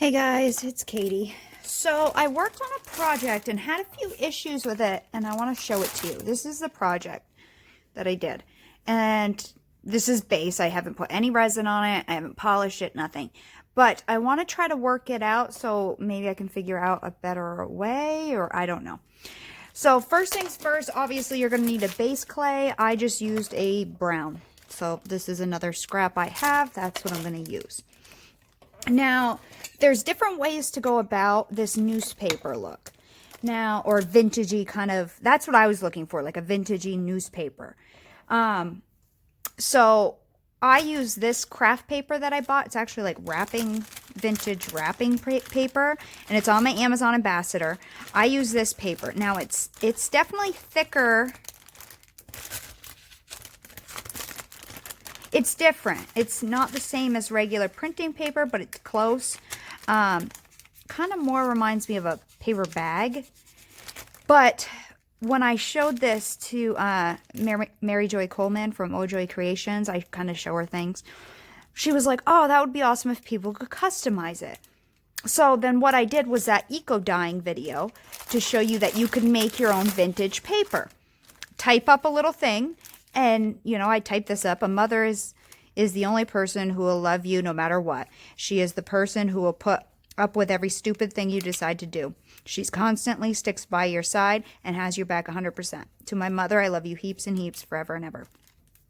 Hey guys, it's Katie. So I worked on a project and had a few issues with it, and I want to show it to you. This is the project that I did, and this is base. I haven't put any resin on it. I haven't polished it, nothing. But I want to try to work it out so maybe I can figure out a better way, or I don't know. So first things first, obviously you're going to need a base clay. I just used a brown. So this is another scrap I have. That's what I'm going to use. Now, there's different ways to go about this newspaper look. Now, or vintagey kind of, that's what I was looking for, like a vintagey newspaper. So I use this craft paper that I bought. It's actually like vintage wrapping paper, and it's on my Amazon Ambassador. I use this paper. Now, it's definitely thicker. It's different. It's not the same as regular printing paper, but it's close. Kind of more reminds me of a paper bag. But when I showed this to Mary Joy Coleman from Oh Joy Creations, I kind of show her things. She was like, oh, that would be awesome if people could customize it. So then what I did was that eco-dyeing video to show you that you could make your own vintage paper. Type up a little thing. And, you know, I typed this up. A mother is the only person who will love you no matter what. She is the person who will put up with every stupid thing you decide to do. She's constantly sticks by your side and has your back 100%. To my mother, I love you heaps and heaps forever and ever.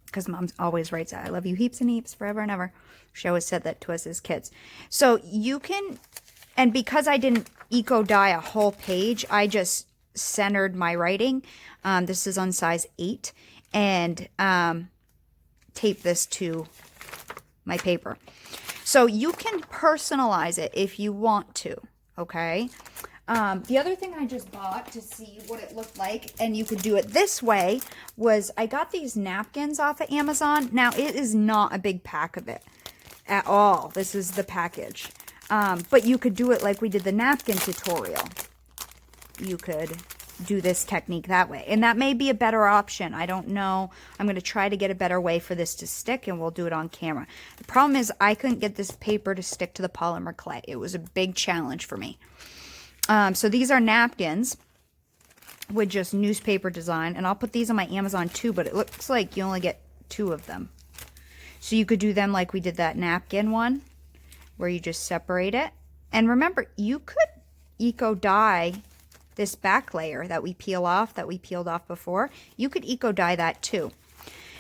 Because Mom always writes that. I love you heaps and heaps forever and ever. She always said that to us as kids. So you can, and because I didn't eco-dye a whole page, I just centered my writing. This is on size 8. And tape this to my paper. So you can personalize it if you want to, okay? The other thing I just bought to see what it looked like, and you could do it this way, was I got these napkins off of Amazon. Now, it is not a big pack of it at all. This is the package. But you could do it like we did the napkin tutorial. You could do this technique that way, and that may be a better option. I don't know. I'm going to try to get a better way for this to stick, and we'll do it on camera. The problem is I couldn't get this paper to stick to the polymer clay. It was a big challenge for me. So these are napkins with just newspaper design, and I'll put these on my Amazon too, but it looks like you only get 2 of them. So you could do them like we did that napkin one, where you just separate it. And remember, you could eco-dye this back layer that we peeled off before. You could eco-dye that too.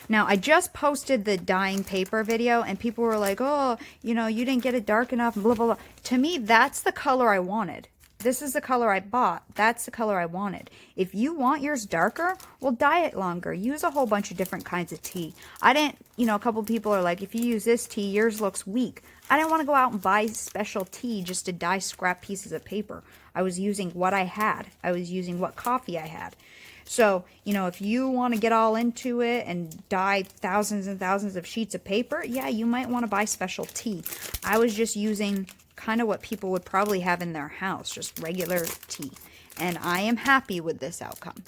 Now, I just posted the dyeing paper video, and people were like, oh, you know, you didn't get it dark enough, blah, blah, blah. To me, that's the color I wanted. This is the color I bought. That's the color I wanted. If you want yours darker, well, dye it longer. Use a whole bunch of different kinds of tea. I didn't, you know, a couple people are like, if you use this tea, yours looks weak. I didn't want to go out and buy special tea just to dye scrap pieces of paper. I was using what I had. I was using what coffee I had. So, you know, if you want to get all into it and dye thousands and thousands of sheets of paper, yeah, you might want to buy special tea. I was just using kind of what people would probably have in their house, just regular tea. And I am happy with this outcome.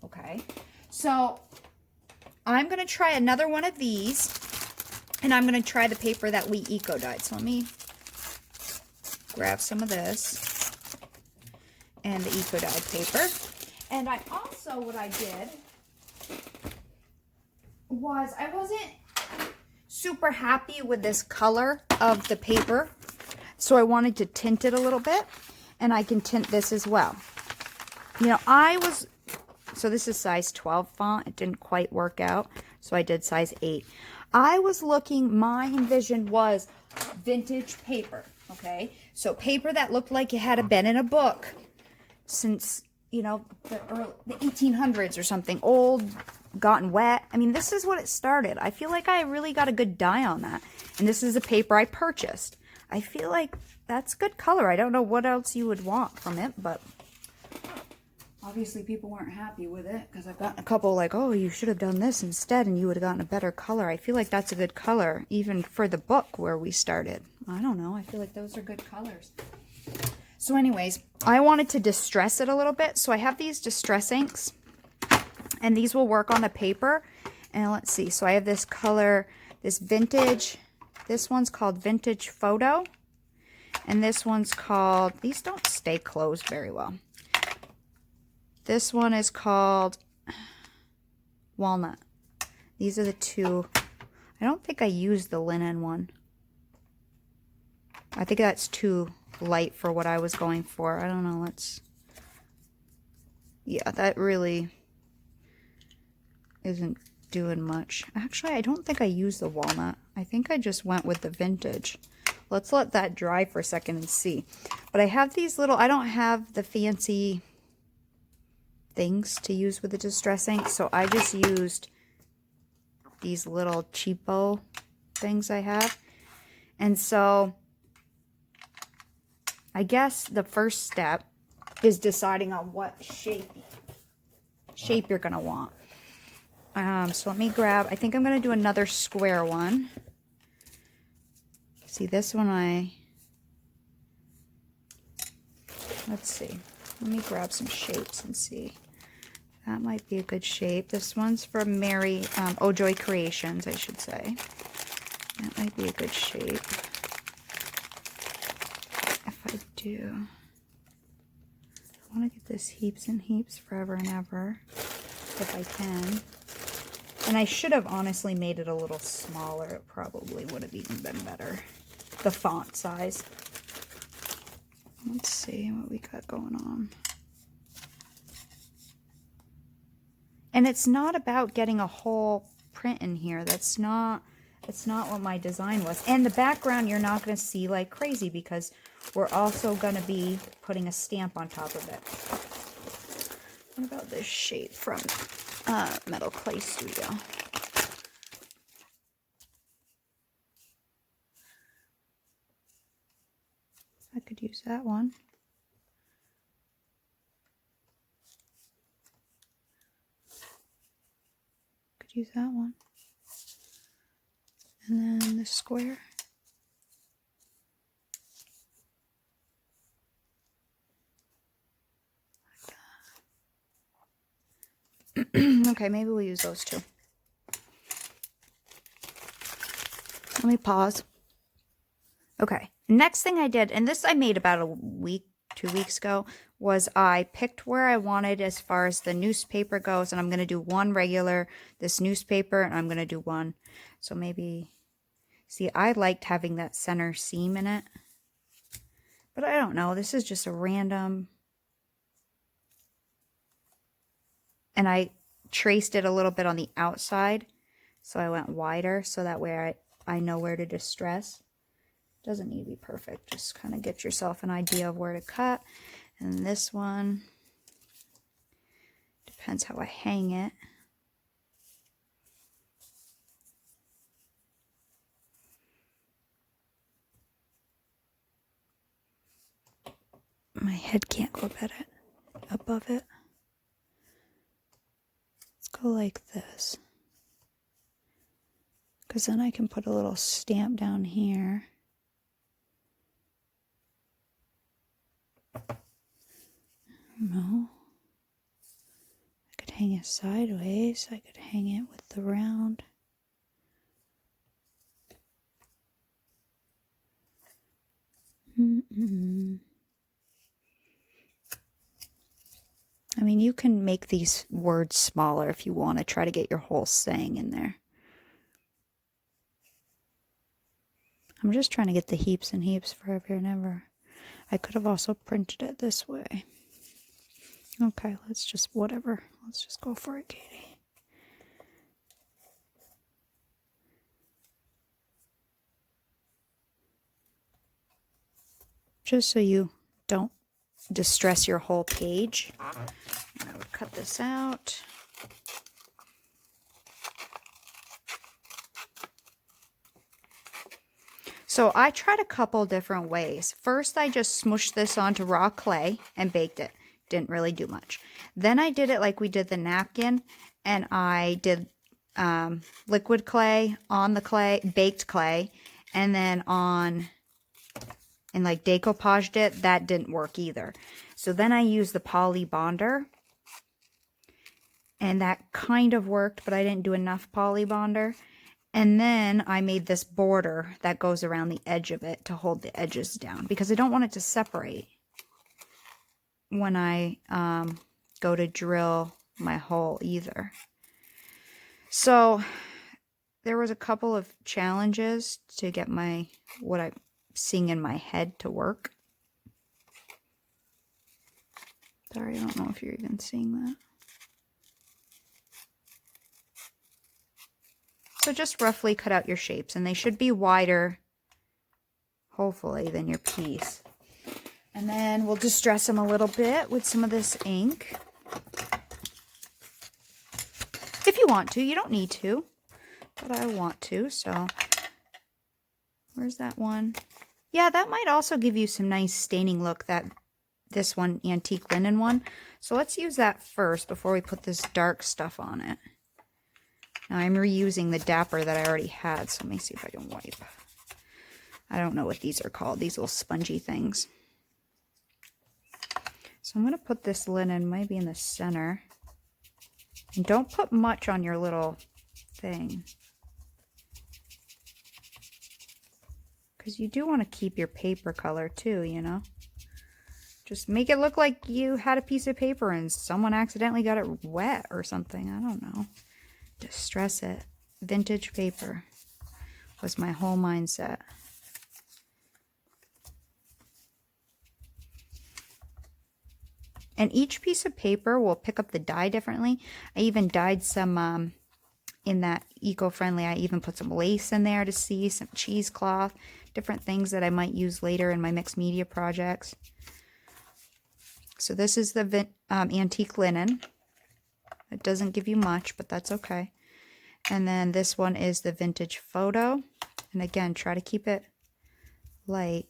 Okay, so I'm going to try another one of these, and I'm going to try the paper that we eco-dyed. So let me grab some of this and the eco-dyed paper. And I also, what I did was I wasn't super happy with this color of the paper. So I wanted to tint it a little bit, and I can tint this as well. You know, so this is size 12 font. It didn't quite work out, so I did size 8. I was looking, my envision was vintage paper, okay? So paper that looked like it had been in a book since, you know, the 1800s or something, old, gotten wet. I mean, this is what it started. I feel like I really got a good dye on that. And this is a paper I purchased. I feel like that's good color. I don't know what else you would want from it, but obviously people weren't happy with it because I've gotten a couple like, oh, you should have done this instead and you would have gotten a better color. I feel like that's a good color, even for the book where we started. I don't know. I feel like those are good colors. So anyways, I wanted to distress it a little bit. So I have these distress inks, and these will work on the paper. And let's see. So I have this color, this vintage. This one's called Vintage Photo. And this one's called, these don't stay closed very well. This one is called Walnut. These are the two. I don't think I used the linen one. I think that's too light for what I was going for. I don't know. Yeah, that really isn't doing much. Actually, I don't think I used the walnut. I think I just went with the vintage. Let's let that dry for a second and see. But I have these little, I don't have the fancy things to use with the distressing, so I just used these little cheapo things I have. And so I guess the first step is deciding on what shape you're gonna want. So let me grab, I think I'm gonna do another square one. See, this one let's see. Let me grab some shapes and see. That might be a good shape. This one's from Mary, Ojoy Creations, I should say. That might be a good shape. If I do, I want to get this heaps and heaps forever and ever, if I can. And I should have honestly made it a little smaller. It probably would have even been better. The font size. Let's see what we got going on. And it's not about getting a whole print in here. That's not what my design was. And the background you're not going to see like crazy because we're also going to be putting a stamp on top of it. What about this shape from Metal Clay Studio? I could use that one. Could use that one. And then the square. Like that. Okay, maybe we'll use those two. Let me pause. Okay, next thing I did, and this I made about a week, 2 weeks ago, was I picked where I wanted as far as the newspaper goes, and I'm going to do one regular, this newspaper, and I'm going to do one. So maybe, see, I liked having that center seam in it, but I don't know, this is just a random, and I traced it a little bit on the outside, so I went wider, so that way I know where to distress. Doesn't need to be perfect, just kind of get yourself an idea of where to cut. And this one, depends how I hang it. My head can't go above it. Let's go like this. Because then I can put a little stamp down here. No. I could hang it sideways. I could hang it with the round. I mean, you can make these words smaller if you want to try to get your whole saying in there. I'm just trying to get the heaps and heaps forever and ever. I could have also printed it this way. Okay, let's just, whatever. Let's just go for it, Katie. Just so you don't distress your whole page. And I would cut this out. So I tried a couple different ways. First, I just smushed this onto raw clay and baked it. Didn't really do much. Then I did it like we did the napkin, and I did liquid clay on the clay, baked clay, and then and like decoupaged it. That didn't work either. So then I used the poly bonder, and that kind of worked, but I didn't do enough poly bonder. And then I made this border that goes around the edge of it to hold the edges down because I don't want it to separate when I go to drill my hole either. So there was a couple of challenges to get what I'm seeing in my head to work. Sorry, I don't know if you're even seeing that. So just roughly cut out your shapes, and they should be wider, hopefully, than your piece. And then we'll distress them a little bit with some of this ink. If you want to, you don't need to, but I want to, so where's that one? Yeah, that might also give you some nice staining look, this one, antique linen one. So let's use that first before we put this dark stuff on it. Now I'm reusing the dapper that I already had, so let me see if I can wipe. I don't know what these are called, these little spongy things. So I'm going to put this linen maybe in the center. And don't put much on your little thing, because you do want to keep your paper color too, you know. Just make it look like you had a piece of paper and someone accidentally got it wet or something. I don't know. Distress it. Vintage paper was my whole mindset. And each piece of paper will pick up the dye differently. I even dyed some in that eco-friendly. I even put some lace in there to see, some cheesecloth, different things that I might use later in my mixed media projects. So this is the antique linen. It doesn't give you much, but that's okay. And then this one is the vintage photo. And again, try to keep it light.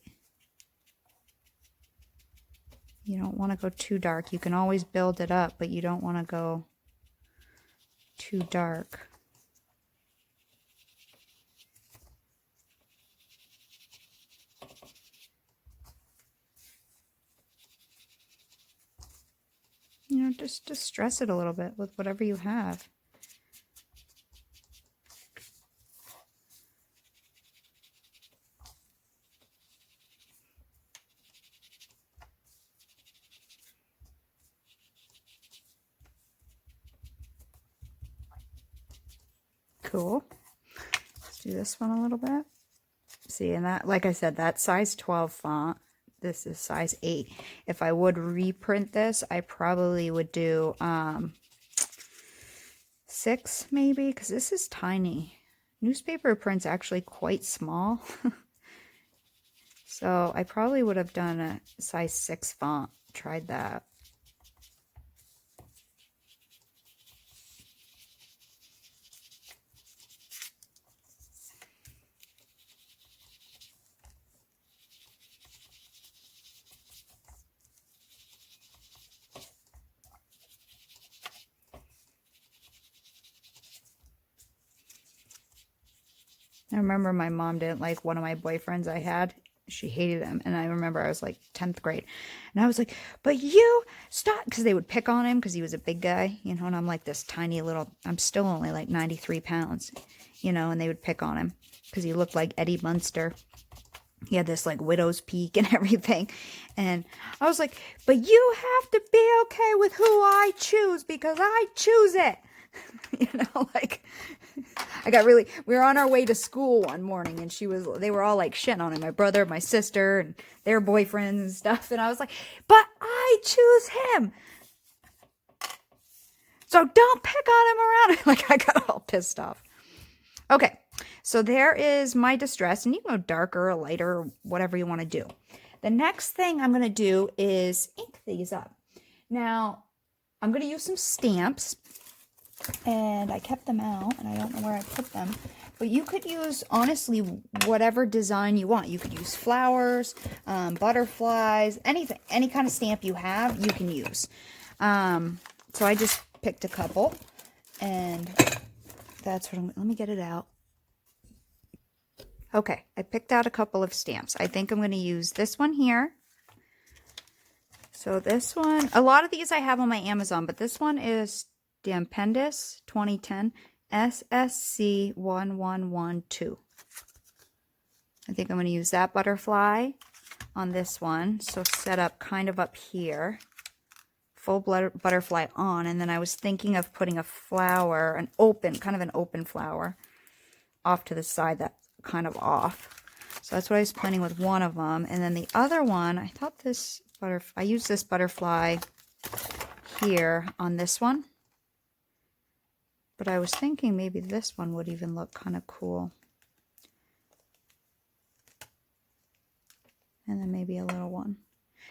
You don't want to go too dark. You can always build it up, but you don't want to go too dark. You know, just distress it a little bit with whatever you have. Cool. Let's do this one a little bit. See, and that, like I said, that size 12 font. This is size 8. If I would reprint this, I probably would do 6 maybe, because this is tiny. Newspaper print's actually quite small. So I probably would have done a size 6 font. Tried that. I remember my mom didn't like one of my boyfriends I had. She hated him. And I remember I was like 10th grade. And I was like, but you stop. Because they would pick on him because he was a big guy, you know. And I'm like this tiny little, I'm still only like 93 pounds, you know. And they would pick on him because he looked like Eddie Munster. He had this like widow's peak and everything. And I was like, but you have to be okay with who I choose because I choose it. You know, like, we were on our way to school one morning and they were all like shitting on him, my brother, my sister, and their boyfriends and stuff. And I was like, but I choose him. So don't pick on him around. Like, I got all pissed off. Okay. So there is my distress, and you can go darker or lighter or whatever you want to do. The next thing I'm going to do is ink these up. Now, I'm going to use some stamps. And I kept them out, and I don't know where I put them. But you could use, honestly, whatever design you want. You could use flowers, butterflies, anything. Any kind of stamp you have, you can use. So I just picked a couple. And that's what let me get it out. Okay, I picked out a couple of stamps. I think I'm going to use this one here. So this one, a lot of these I have on my Amazon, but this one is Dampendis 2010, SSC1112. I think I'm going to use that butterfly on this one. So set up kind of up here. Full butterfly on. And then I was thinking of putting a flower, kind of an open flower, off to the side that's kind of off. So that's what I was planning with one of them. And then the other one, I thought I used this butterfly here on this one. But I was thinking maybe this one would even look kind of cool. And then maybe a little one.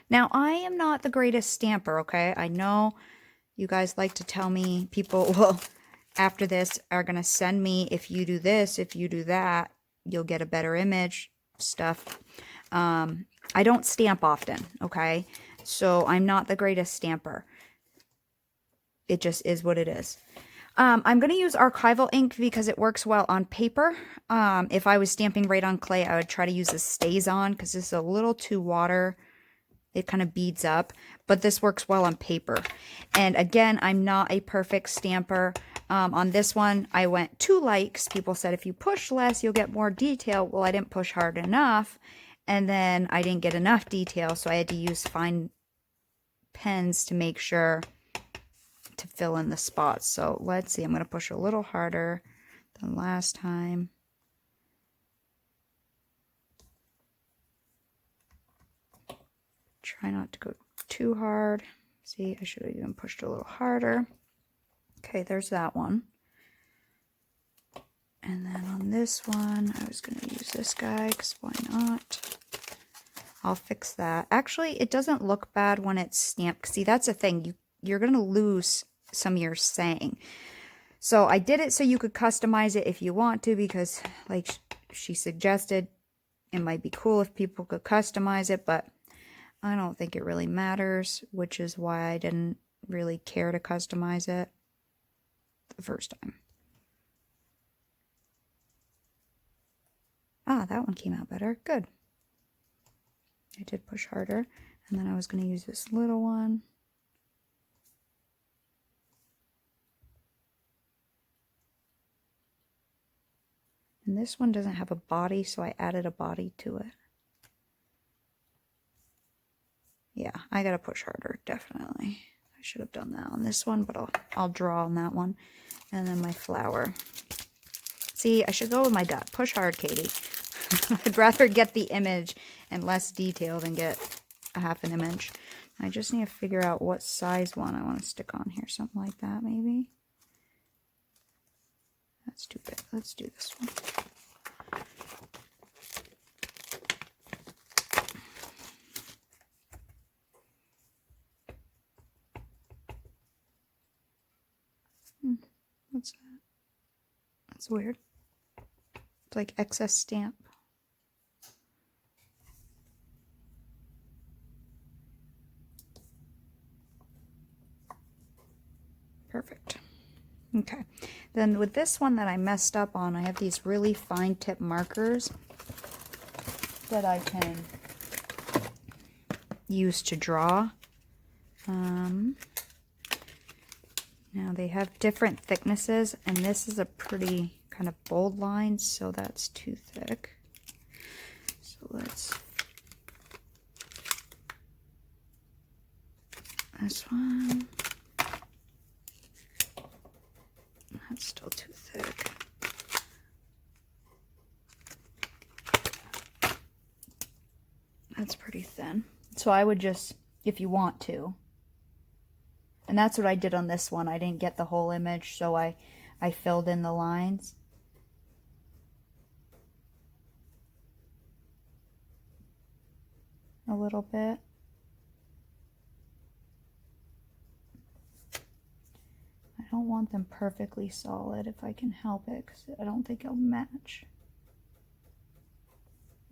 Now, I am not the greatest stamper, okay? I know you guys like to tell me, people, well, after this are going to send me, if you do this, if you do that, you'll get a better image, stuff. I don't stamp often, okay? So I'm not the greatest stamper. It just is what it is. I'm going to use archival ink because it works well on paper. If I was stamping right on clay, I would try to use the Stays On because this is a little too water. It kind of beads up, but this works well on paper. And again, I'm not a perfect stamper. On this one, I went too light because people said if you push less, you'll get more detail. Well, I didn't push hard enough, and then I didn't get enough detail, so I had to use fine pens to make sure to fill in the spots. So let's see, I'm going to push a little harder than last time. Try not to go too hard. See, I should have even pushed a little harder. Okay, there's that one. And then on this one, I was going to use this guy because why not? I'll fix that. Actually, it doesn't look bad when it's stamped. See, that's the thing. You're going to lose some of your saying. So I did it so you could customize it if you want to, because like she suggested, it might be cool if people could customize it, but I don't think it really matters, which is why I didn't really care to customize it the first time. Ah, that one came out better. Good. I did push harder. And then I was going to use this little one. And this one doesn't have a body, so I added a body to it. Yeah, I gotta push harder, definitely. I should have done that on this one, but I'll draw on that one. And then my flower. See, I should go with my gut. Push hard, Katie. I'd rather get the image and less detail than get a half an image. I just need to figure out what size one I want to stick on here. Something like that, maybe. That's too big. Let's do this one. What's that? That's weird. It's like excess stamp. Perfect. Okay. Then with this one that I messed up on, I have these really fine tip markers that I can use to draw. Now they have different thicknesses, and this is a pretty kind of bold line, so that's too thick. So let's... This one... That's still too thick. That's pretty thin. So I would just, if you want to, and that's what I did on this one. I didn't get the whole image, so I filled in the lines. A little bit. I don't want them perfectly solid if I can help it, because I don't think it'll match.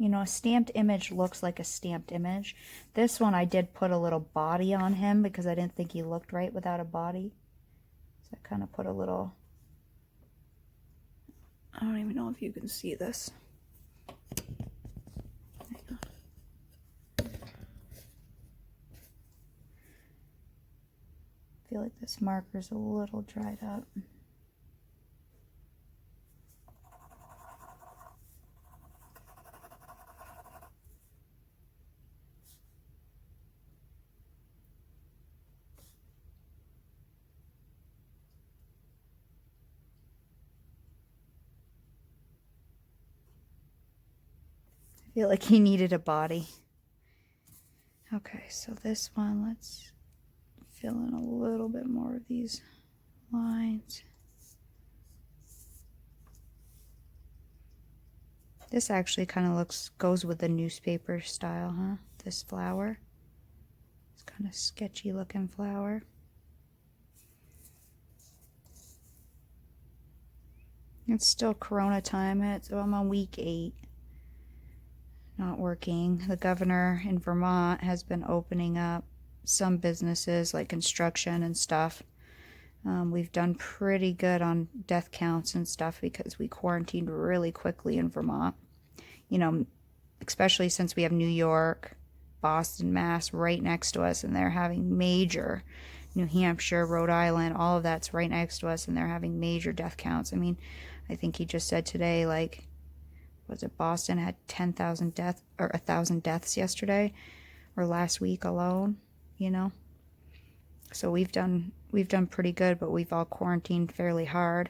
You know, a stamped image looks like a stamped image. This one I did put a little body on him because I didn't think he looked right without a body. So I kind of put a little... I don't even know if you can see this. I feel like this marker's a little dried up. I feel like he needed a body. Okay, so this one, let's fill in a little bit more of these lines. This actually kind of goes with the newspaper style, huh? This flower. It's kind of sketchy looking flower. It's still Corona time. I'm on week 8. Not working. The governor in Vermont has been opening up some businesses like construction and stuff. We've done pretty good on death counts and stuff because we quarantined really quickly in Vermont. You know, especially since we have New York, Boston, Mass right next to us, and they're having major, New Hampshire, Rhode Island, all of that's right next to us, and they're having major death counts. I mean, I think he just said today, like, was it Boston had 10,000 deaths or 1,000 deaths yesterday or last week alone, you know? So we've done pretty good, but we've all quarantined fairly hard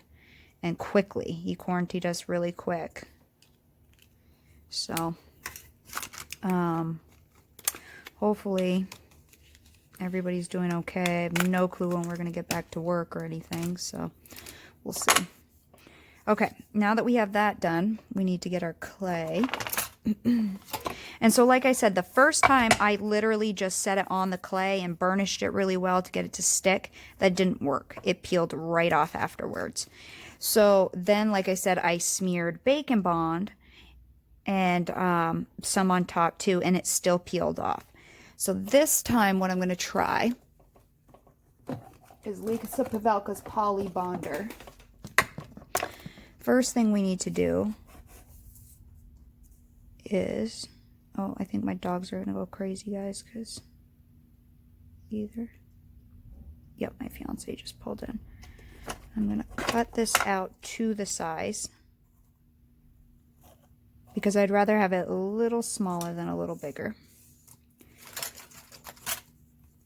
and quickly. He quarantined us really quick. So, hopefully everybody's doing okay. I have no clue when we're going to get back to work or anything, so we'll see. Okay, now that we have that done, we need to get our clay. And so like I said, the first time I literally just set it on the clay and burnished it really well to get it to stick. That didn't work. It peeled right off afterwards. So then, like I said, I smeared Bacon Bond and some on top too, and it still peeled off. So this time what I'm going to try is Lisa Pavelka's Poly Bonder. First thing we need to do is, oh, I think my dogs are going to go crazy, guys, because yep, my fiance just pulled in. I'm going to cut this out to the size because I'd rather have it a little smaller than a little bigger,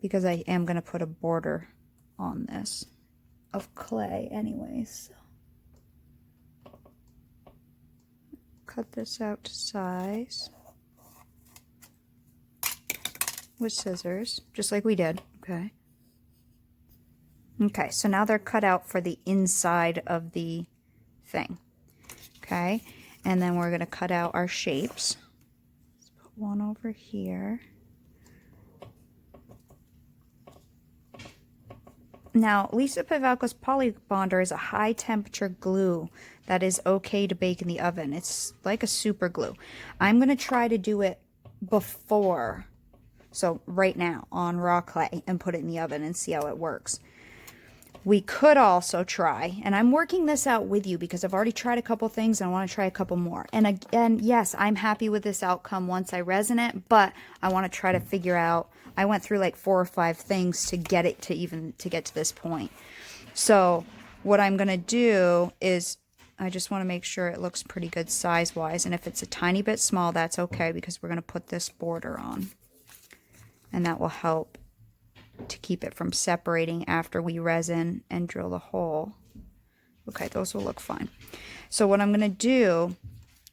because I am going to put a border on this of clay anyways. So cut this out to size with scissors, just like we did. Okay, so now they're cut out for the inside of the thing. Okay, and then we're going to cut out our shapes. Let's put one over here. Now, Lisa Pavelka's Poly Bonder is a high temperature glue that is okay to bake in the oven. It's like a super glue. I'm going to try to do it before, so right now on raw clay, and put it in the oven and see how it works. We could also try, and I'm working this out with you because I've already tried a couple things and I want to try a couple more. And again, yes, I'm happy with this outcome once I resin it, but I want to try to figure out, I went through like 4 or 5 things to get it to get to this point. So what I'm going to do is I just want to make sure it looks pretty good size-wise. And if it's a tiny bit small, that's okay, because we're going to put this border on. And that will help to keep it from separating after we resin and drill the hole. Okay, those will look fine. So what I'm going to do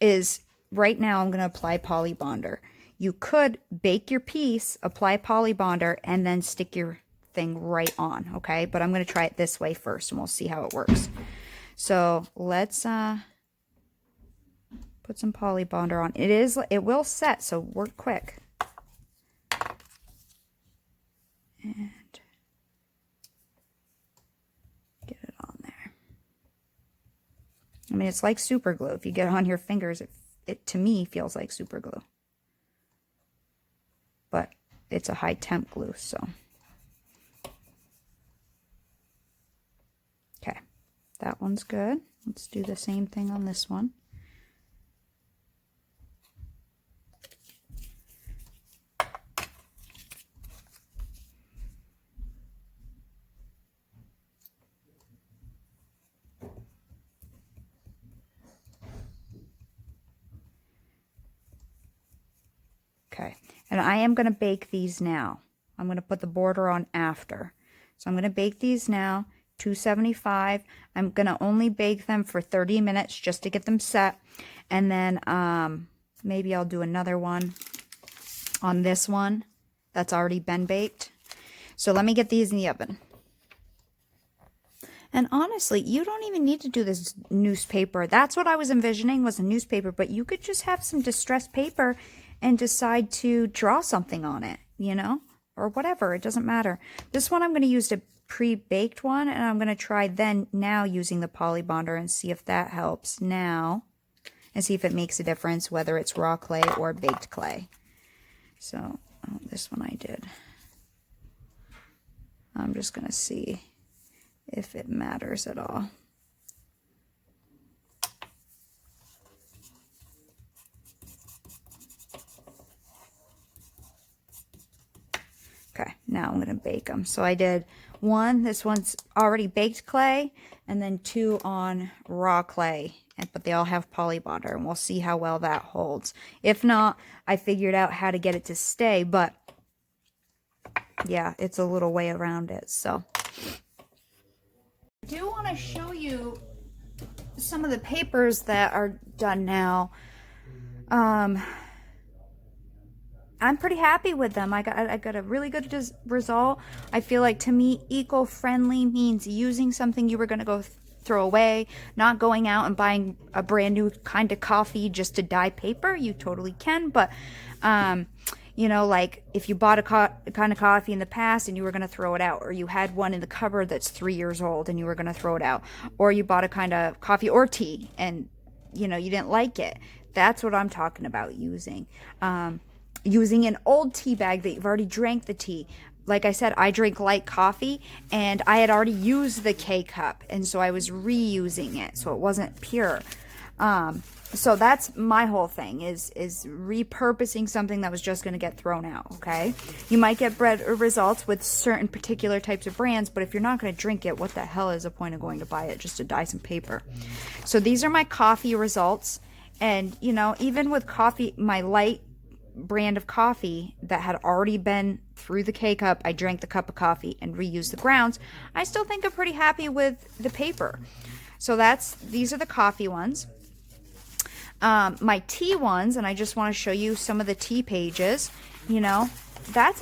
is, right now I'm going to apply Poly Bonder. You could bake your piece, apply Poly Bonder, and then stick your thing right on, okay? But I'm going to try it this way first, and we'll see how it works. So let's put some Poly Bonder on. It will set, so work quick. And get it on there. I mean, it's like super glue. If you get it on your fingers, it to me feels like super glue. But it's a high temp glue, so. Okay, that one's good. Let's do the same thing on this one. Okay, and I am going to bake these now. I'm going to put the border on after. So I'm going to bake these now, 275. I'm going to only bake them for 30 minutes just to get them set. And then Maybe I'll do another one on this one that's already been baked. So let me get these in the oven. And honestly, you don't even need to do this newspaper. That's what I was envisioning, was a newspaper, but you could just have some distressed paper and decide to draw something on it, you know, or whatever. It doesn't matter. This one I'm going to use a pre-baked one, and I'm going to try now using the poly bonder and see if that helps now, and see if it makes a difference whether it's raw clay or baked clay. So this one I did. I'm just going to see if it matters at all. Okay, now I'm going to bake them. So I did one, this one's already baked clay, and then 2 on raw clay, but they all have poly bonder, and we'll see how well that holds. If not, I figured out how to get it to stay, but yeah, it's a little way around it. So I do want to show you some of the papers that are done now. I'm pretty happy with them. I got a really good result. I feel like, to me, eco-friendly means using something you were going to go throw away, not going out and buying a brand new kind of coffee just to dye paper. You totally can, but you know, like if you bought a kind of coffee in the past and you were going to throw it out, or you had one in the cupboard that's 3 years old and you were going to throw it out, or you bought a kind of coffee or tea and, you know, you didn't like it. That's what I'm talking about using. Using an old tea bag that you've already drank the tea. Like I said, I drink light coffee, and I had already used the K-cup, and so I was reusing it, so it wasn't pure. So that's my whole thing, is repurposing something that was just going to get thrown out, okay? You might get results with certain particular types of brands, but if you're not going to drink it, what the hell is the point of going to buy it just to dye some paper? So these are my coffee results, and, you know, even with coffee, my light brand of coffee that had already been through the K-cup, I drank the cup of coffee and reused the grounds, I still think I'm pretty happy with the paper. So these are the coffee ones. My tea ones, and I just want to show you some of the tea pages, you know, that's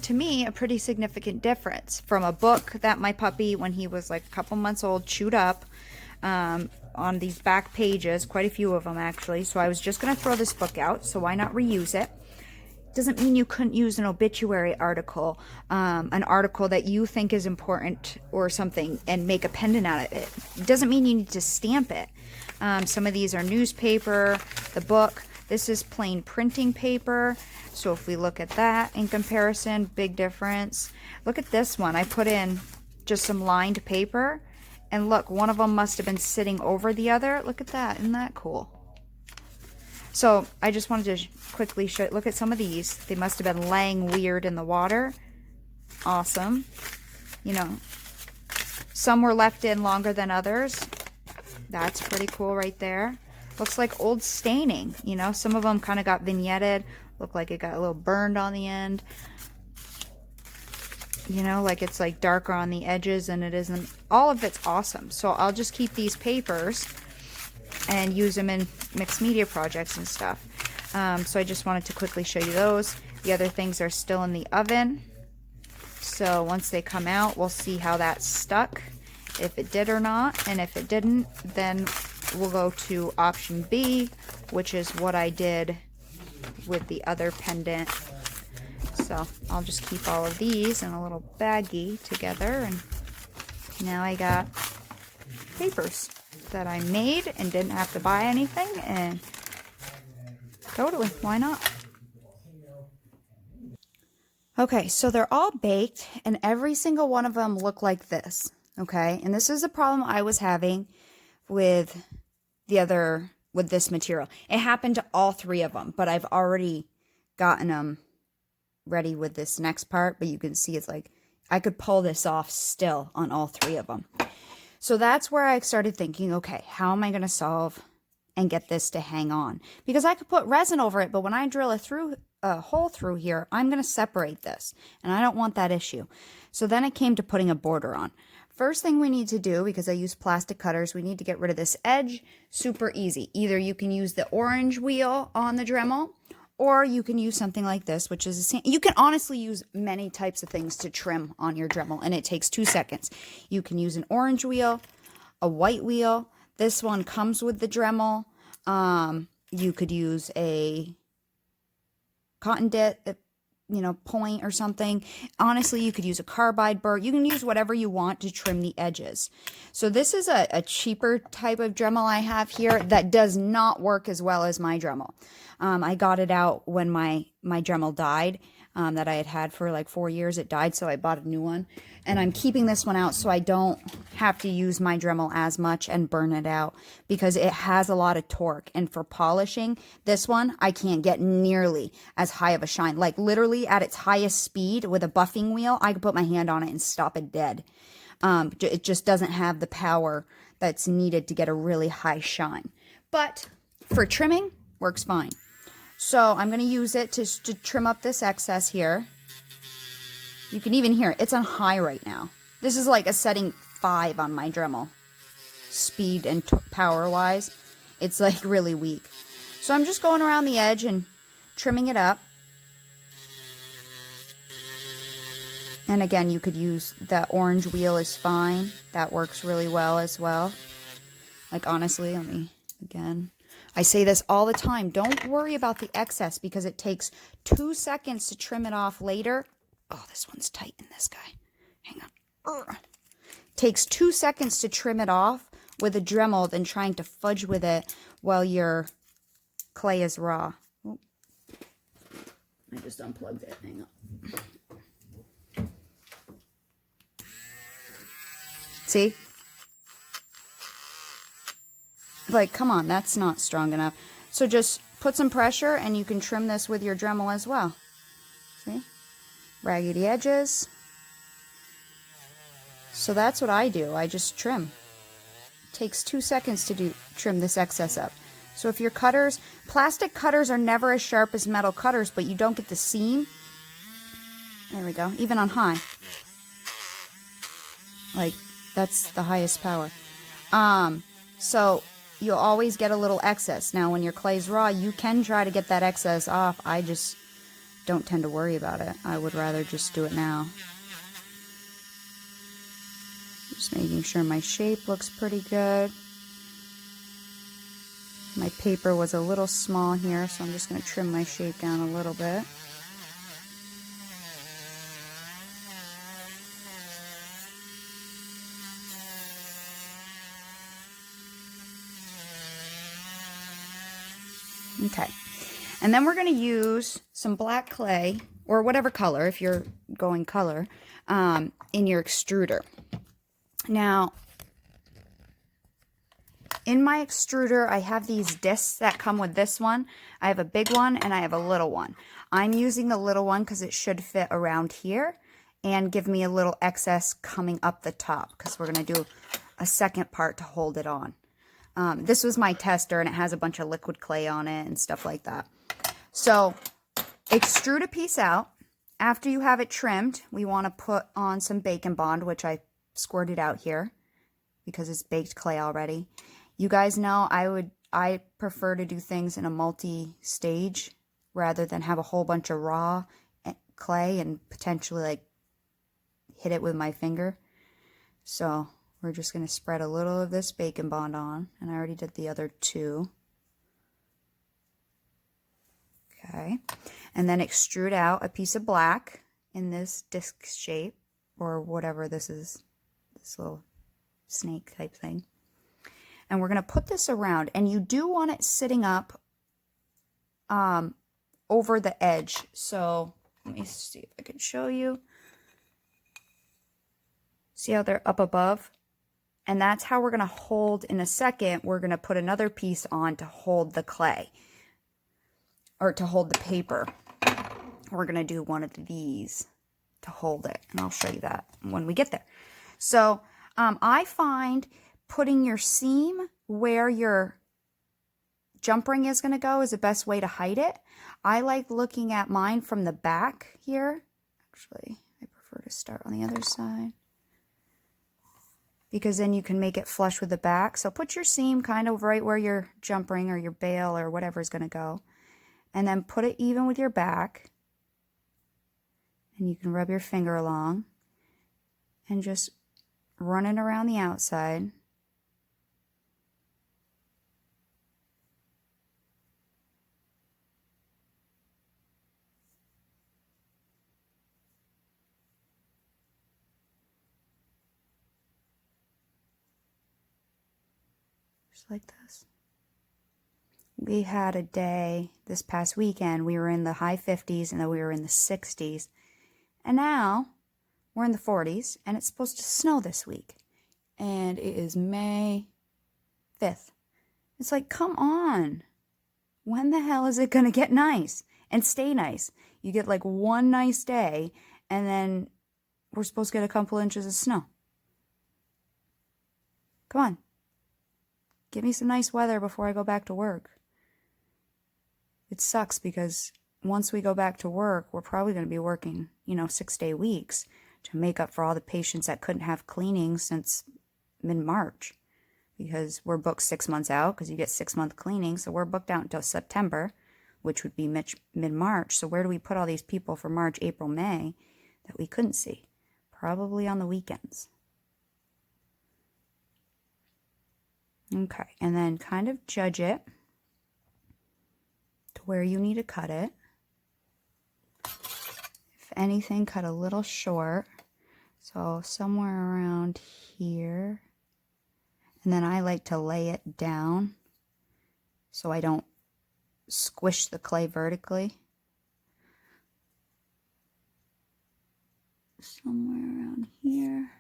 to me, a pretty significant difference from a book that my puppy, when he was like a couple months old, chewed up on these back pages, quite a few of them actually. So I was just going to throw this book out, so why not reuse it? Doesn't mean you couldn't use an obituary article, an article that you think is important or something, and make a pendant out of it. It doesn't mean you need to stamp it. Some of these are newspaper, the book. This is plain printing paper. So if we look at that in comparison, big difference. Look at this one. I put in just some lined paper, and look, one of them must have been sitting over the other. Look at that. Isn't that cool? So I just wanted to quickly show, look at some of these. They must have been laying weird in the water. Awesome. You know, some were left in longer than others. That's pretty cool right there. Looks like old staining. You know, some of them kind of got vignetted. Look like it got a little burned on the end. You know, like it's like darker on the edges and it isn't. All of it's awesome. So I'll just keep these papers and use them in mixed media projects and stuff. So I just wanted to quickly show you those. The other things are still in the oven. So once they come out, we'll see how that stuck, if it did or not. And if it didn't, then we'll go to option B, which is what I did with the other pendant. So I'll just keep all of these in a little baggie together, and now I got papers that I made and didn't have to buy anything, and totally, why not? Okay, so they're all baked, and every single one of them look like this, okay? And this is a problem I was having with this material. It happened to all 3 of them, but I've already gotten them ready with this next part, but you can see it's like I could pull this off still on all 3 of them. So that's where I started thinking, okay, how am I going to solve and get this to hang on? Because I could put resin over it, but when I drill a hole through here, I'm going to separate this, and I don't want that issue. So then it came to putting a border on. First thing we need to do, because I use plastic cutters, we need to get rid of this edge. Super easy. Either you can use the orange wheel on the Dremel, or you can use something like this, which is you can honestly use many types of things to trim on your Dremel, and it takes 2 seconds. You can use an orange wheel, a white wheel. This one comes with the Dremel. You could use a cotton point or something. Honestly, you could use a carbide burr. You can use whatever you want to trim the edges. So this is a cheaper type of Dremel I have here that does not work as well as my Dremel. I got it out when my Dremel died, that I had for like 4 years. It died, so I bought a new one. And I'm keeping this one out so I don't have to use my Dremel as much and burn it out, because it has a lot of torque. And for polishing, this one, I can't get nearly as high of a shine. Like literally at its highest speed with a buffing wheel, I could put my hand on it and stop it dead. It just doesn't have the power that's needed to get a really high shine. But for trimming, works fine. So I'm going to use it to trim up this excess here. You can even hear it. It's on high right now. This is like a setting 5 on my Dremel. Speed and power wise, it's like really weak. So I'm just going around the edge and trimming it up. And again, you could use that orange wheel is fine. That works really well as well. Like honestly, again. I say this all the time. Don't worry about the excess, because it takes 2 seconds to trim it off later. Oh, this one's tight in this guy. Hang on. Takes 2 seconds to trim it off with a Dremel than trying to fudge with it while your clay is raw. Oh, I just unplugged it. Hang on. See? Like, come on, that's not strong enough. So just put some pressure and you can trim this with your Dremel as well. See? Raggedy edges. So that's what I do. I just trim. It takes 2 seconds to trim this excess up. So if your cutters, plastic cutters are never as sharp as metal cutters, but you don't get the seam. There we go. Even on high. Like, that's the highest power. So you'll always get a little excess. Now, when your clay's raw, you can try to get that excess off. I just don't tend to worry about it. I would rather just do it now. Just making sure my shape looks pretty good. My paper was a little small here, so I'm just going to trim my shape down a little bit. Okay, and then we're going to use some black clay, or whatever color, if you're going color, in your extruder. Now, in my extruder, I have these discs that come with this one. I have a big one and I have a little one. I'm using the little one because it should fit around here and give me a little excess coming up the top, because we're going to do a second part to hold it on. This was my tester, and it has a bunch of liquid clay on it and stuff like that. So extrude a piece out. After you have it trimmed, we want to put on some Bacon Bond, which I squirted out here because it's baked clay already. You guys know I prefer to do things in a multi-stage rather than have a whole bunch of raw clay and potentially like hit it with my finger. So we're just going to spread a little of this Bacon Bond on, and I already did the other two. Okay, and then extrude out a piece of black in this disc shape, or whatever this is, this little snake type thing. And we're going to put this around, and you do want it sitting up over the edge. So let me see if I can show you. See how they're up above? And that's how we're going to hold. In a second, we're going to put another piece on to hold the clay, or to hold the paper. We're going to do one of these to hold it, and I'll show you that when we get there. So I find putting your seam where your jump ring is going to go is the best way to hide it. I like looking at mine from the back here. Actually, I prefer to start on the other side. because then you can make it flush with the back. So put your seam kind of right where your jump ring or your bail or whatever is going to go. And then put it even with your back. And you can rub your finger along and just run it around the outside. Just like this. We had a day this past weekend, we were in the high 50s and then we were in the 60s. And now we're in the 40s and it's supposed to snow this week. And it is May 5th. It's like, come on. When the hell is it going to get nice and stay nice? You get like one nice day and then we're supposed to get a couple inches of snow. Come on. Give me some nice weather before I go back to work. It sucks because once we go back to work, we're probably going to be working, 6-day weeks to make up for all the patients that couldn't have cleaning since mid-March, because we're booked 6 months out because you get 6-month cleaning. So we're booked out until September, which would be mid-March. So where do we put all these people for March, April, May that we couldn't see? Probably on the weekends. Okay, and then kind of judge it to where you need to cut it. If anything, cut a little short. So somewhere around here. And then I like to lay it down so I don't squish the clay vertically. Somewhere around here.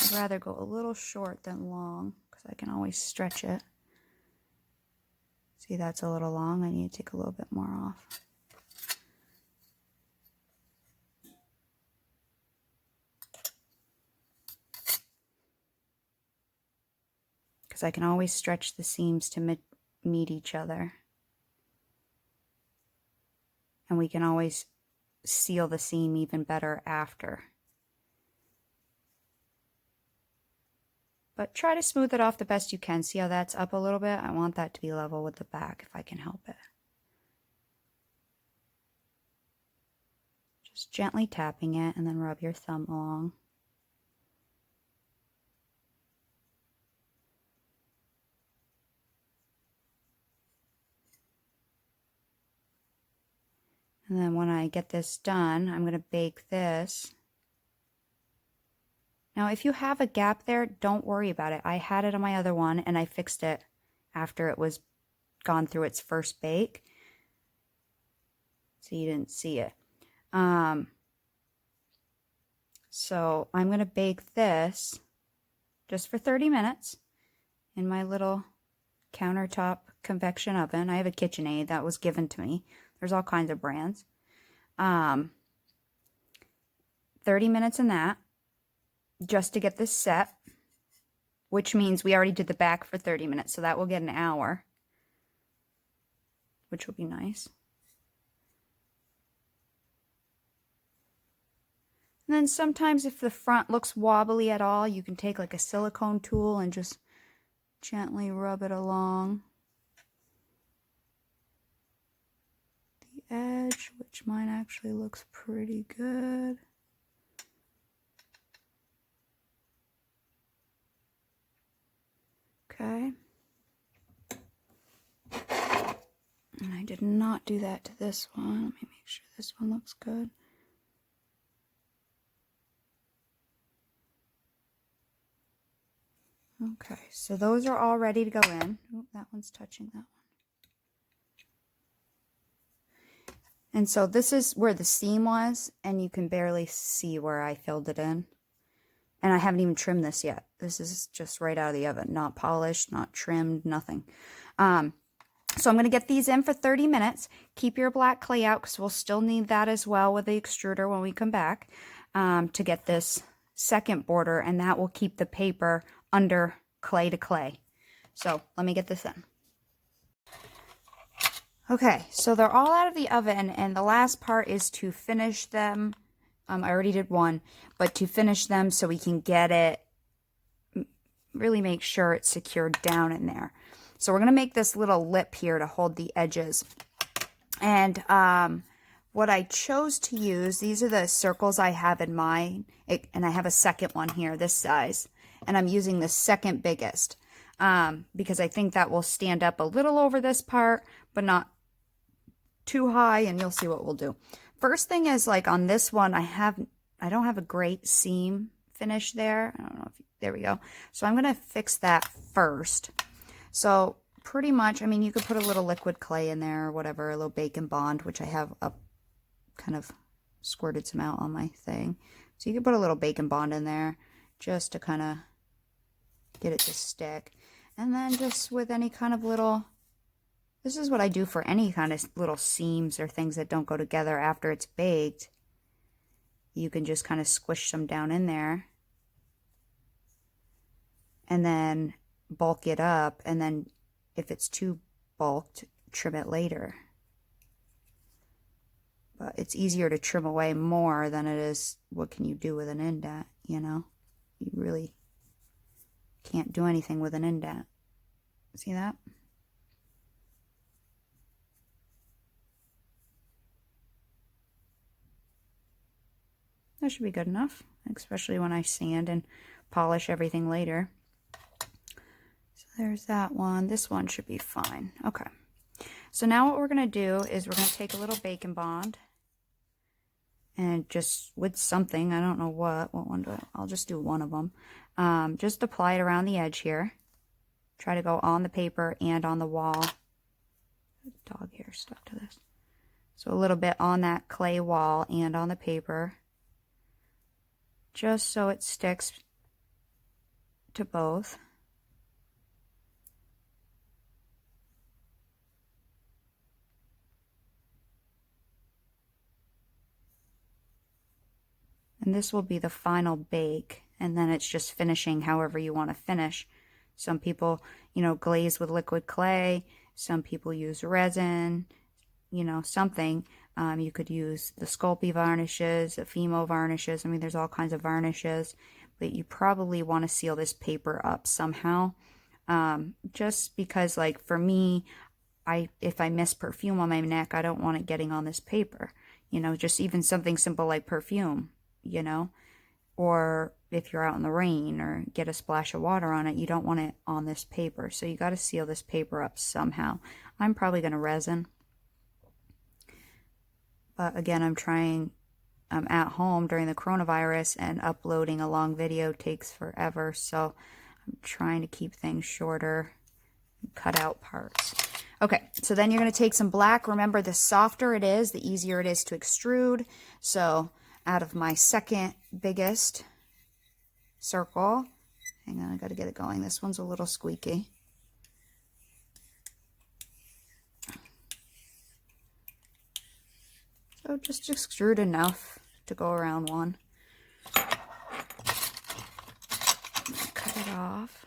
I'd rather go a little short than long because I can always stretch it. See, that's a little long. I need to take a little bit more off. Because I can always stretch the seams to meet each other. And we can always seal the seam even better after. But try to smooth it off the best you can. See how that's up a little bit? I want that to be level with the back if I can help it. Just gently tapping it and then rub your thumb along. And then when I get this done, I'm going to bake this. Now, if you have a gap there, don't worry about it. I had it on my other one, and I fixed it after it was gone through its first bake. So you didn't see it. So I'm going to bake this just for 30 minutes in my little countertop convection oven. I have a KitchenAid that was given to me. There's all kinds of brands. 30 minutes in that, just to get this set, which means we already did the back for 30 minutes, so that will get an hour, which will be nice. And then sometimes if the front looks wobbly at all, you can take like a silicone tool and just gently rub it along the edge, which mine actually looks pretty good. Okay. And I did not do that to this one. Let me make sure this one looks good. Okay, so those are all ready to go in. Oh, that one's touching that one. And so this is where the seam was, and you can barely see where I filled it in. And I haven't even trimmed this yet. This is just right out of the oven. Not polished, not trimmed, nothing. So I'm going to get these in for 30 minutes. Keep your black clay out because we'll still need that as well with the extruder when we come back to get this second border. And that will keep the paper under clay to clay. So let me get this in. Okay, so they're all out of the oven, and the last part is to finish them. I already did one, but to finish them so we can get it really make sure it's secured down in there. So we're going to make this little lip here to hold the edges. And what I chose to use, these are the circles I have in mine, and I have a second one here, this size, and I'm using the second biggest because I think that will stand up a little over this part, but not too high, and you'll see what we'll do. First thing is, like on this one, I don't have a great seam finish there. I don't know if, there we go. So I'm going to fix that first. So pretty much, I mean, you could put a little liquid clay in there or whatever, a little Bacon Bond, which I have up, kind of squirted some out on my thing. So you could put a little Bacon Bond in there just to kind of get it to stick. And then just with any kind of little, this is what I do for any kind of little seams or things that don't go together after it's baked. You can just kind of squish some down in there and then bulk it up, and then if it's too bulked, trim it later. But it's easier to trim away more than it is what can you do with an indent, you know? You really can't do anything with an indent. See that? That should be good enough, especially when I sand and polish everything later. So there's that one. This one should be fine. Okay. So now what we're going to do is we're going to take a little Bacon Bond and just with something, I don't know what one do I'll just do one of them. Just apply it around the edge here. Try to go on the paper and on the wall. Dog hair stuck to this. So a little bit on that clay wall and on the paper, just so it sticks to both. And this will be the final bake, and then it's just finishing however you want to finish. Some people, you know, glaze with liquid clay. Some people use resin, you know, something. You could use the Sculpey varnishes, the Fimo varnishes. I mean, there's all kinds of varnishes, but you probably want to seal this paper up somehow. Just because, like, for me, if I miss perfume on my neck, I don't want it getting on this paper. You know, just even something simple like perfume, you know, or if you're out in the rain or get a splash of water on it, you don't want it on this paper. So you got to seal this paper up somehow. I'm probably going to resin. But again, I'm at home during the coronavirus, and uploading a long video takes forever. So I'm trying to keep things shorter, cut out parts. Okay, so then you're going to take some black. Remember, the softer it is, the easier it is to extrude. So out of my second biggest circle, hang on, I got to get it going. This one's a little squeaky. So just extrude enough to go around one. Cut it off.